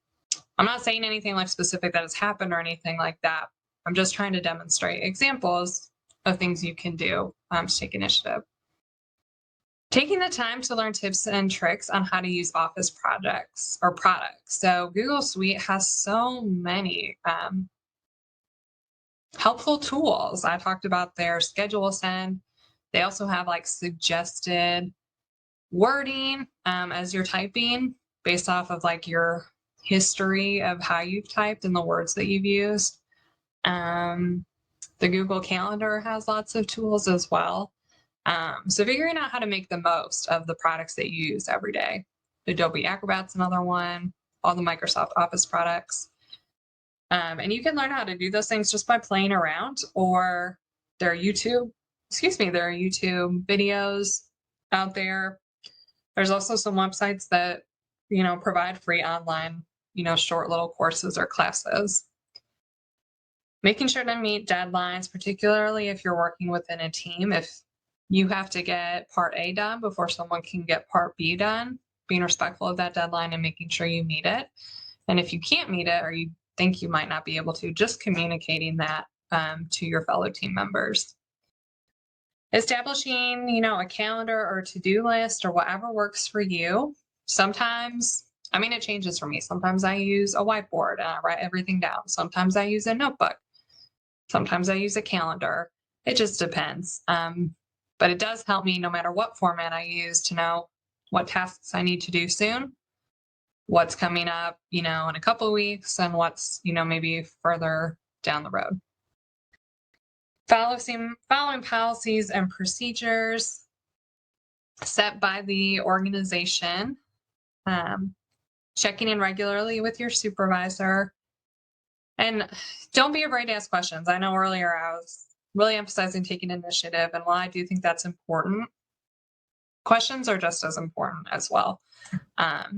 not saying anything like specific that has happened or anything like that. I'm just trying to demonstrate examples of things you can do to take initiative. Taking the time to learn tips and tricks on how to use Office projects or products. So Google Suite has so many helpful tools. I talked about their schedule send. They also have like suggested wording as you're typing based off of like your history of how you've typed and the words that you've used. The Google Calendar has lots of tools as well. So figuring out how to make the most of the products that you use every day. Adobe Acrobat's another one, all the Microsoft Office products. And you can learn how to do those things just by playing around, or there are YouTube videos out there. There's also some websites that, provide free online, short little courses or classes. Making sure to meet deadlines, particularly if you're working within a team. If you have to get part A done before someone can get part B done, being respectful of that deadline and making sure you meet it. And if you can't meet it or you think you might not be able to, just communicating that to your fellow team members. Establishing, a calendar or to-do list or whatever works for you. Sometimes, it changes for me. Sometimes I use a whiteboard and I write everything down. Sometimes I use a notebook. Sometimes I use a calendar. It just depends. But it does help me no matter what format I use to know what tasks I need to do soon, what's coming up, in a couple of weeks, and what's, maybe further down the road. Following policies and procedures set by the organization. Checking in regularly with your supervisor. And don't be afraid to ask questions. I know earlier I was really emphasizing taking initiative, and while I do think that's important, questions are just as important as well.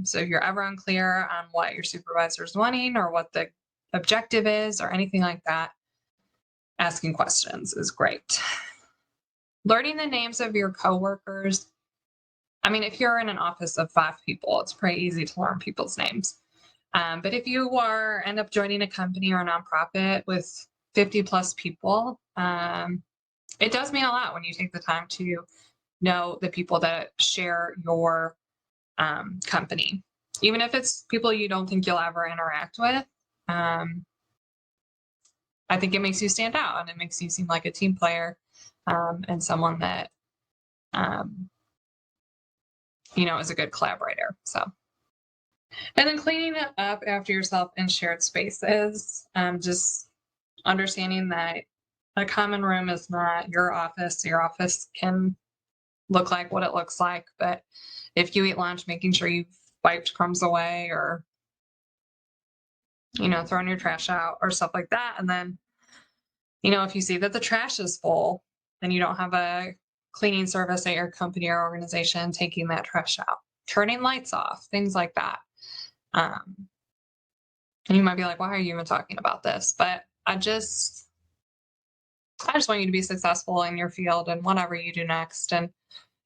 So if you're ever unclear on what your supervisor is wanting or what the objective is or anything like that, asking questions is great. Learning the names of your coworkers. If you're in an office of 5 people, it's pretty easy to learn people's names. But if you end up joining a company or a nonprofit with 50 plus people, it does mean a lot when you take the time to know the people that share your company. Even if it's people you don't think you'll ever interact with, I think it makes you stand out and it makes you seem like a team player and someone that is a good collaborator. So, and then cleaning it up after yourself in shared spaces. Just understanding that a common room is not your office. Your office can look like what it looks like, but if you eat lunch, making sure you've wiped crumbs away or throwing your trash out or stuff like that. And then if you see that the trash is full, then you don't have a cleaning service at your company or organization taking that trash out, turning lights off, things like that. And you might be like, why are you even talking about this? But I just want you to be successful in your field and whatever you do next. And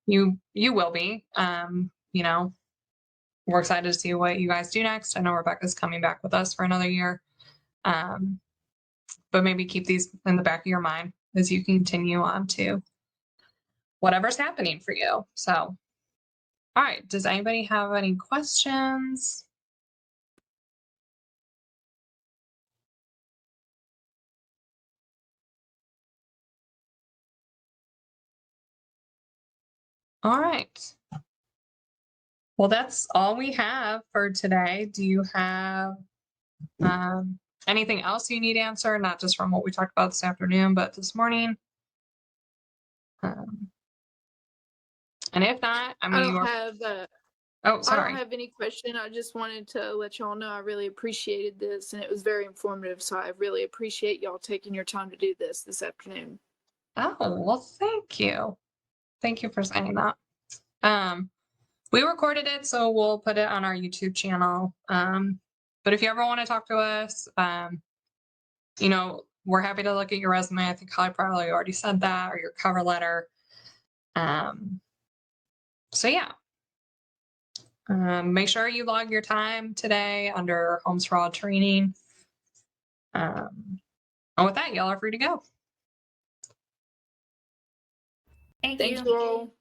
you will be. We're excited to see what you guys do next. I know Rebecca's coming back with us for another year. But maybe keep these in the back of your mind as you continue on to whatever's happening for you. So, all right. Does anybody have any questions? All right. Well, that's all we have for today. Do you have anything else you need answered? Not just from what we talked about this afternoon, but this morning. And if not, I mean, oh, I sorry. don't have any question. I just wanted to let y'all know I really appreciated this, and it was very informative. So I really appreciate y'all taking your time to do this afternoon. Oh, well, thank you. Thank you for saying that. We recorded it, so we'll put it on our YouTube channel. But if you ever want to talk to us, we're happy to look at your resume. I think Holly probably already said that, or your cover letter. So yeah. Make sure you log your time today under Homes for All training. And with that, y'all are free to go. Thank you all.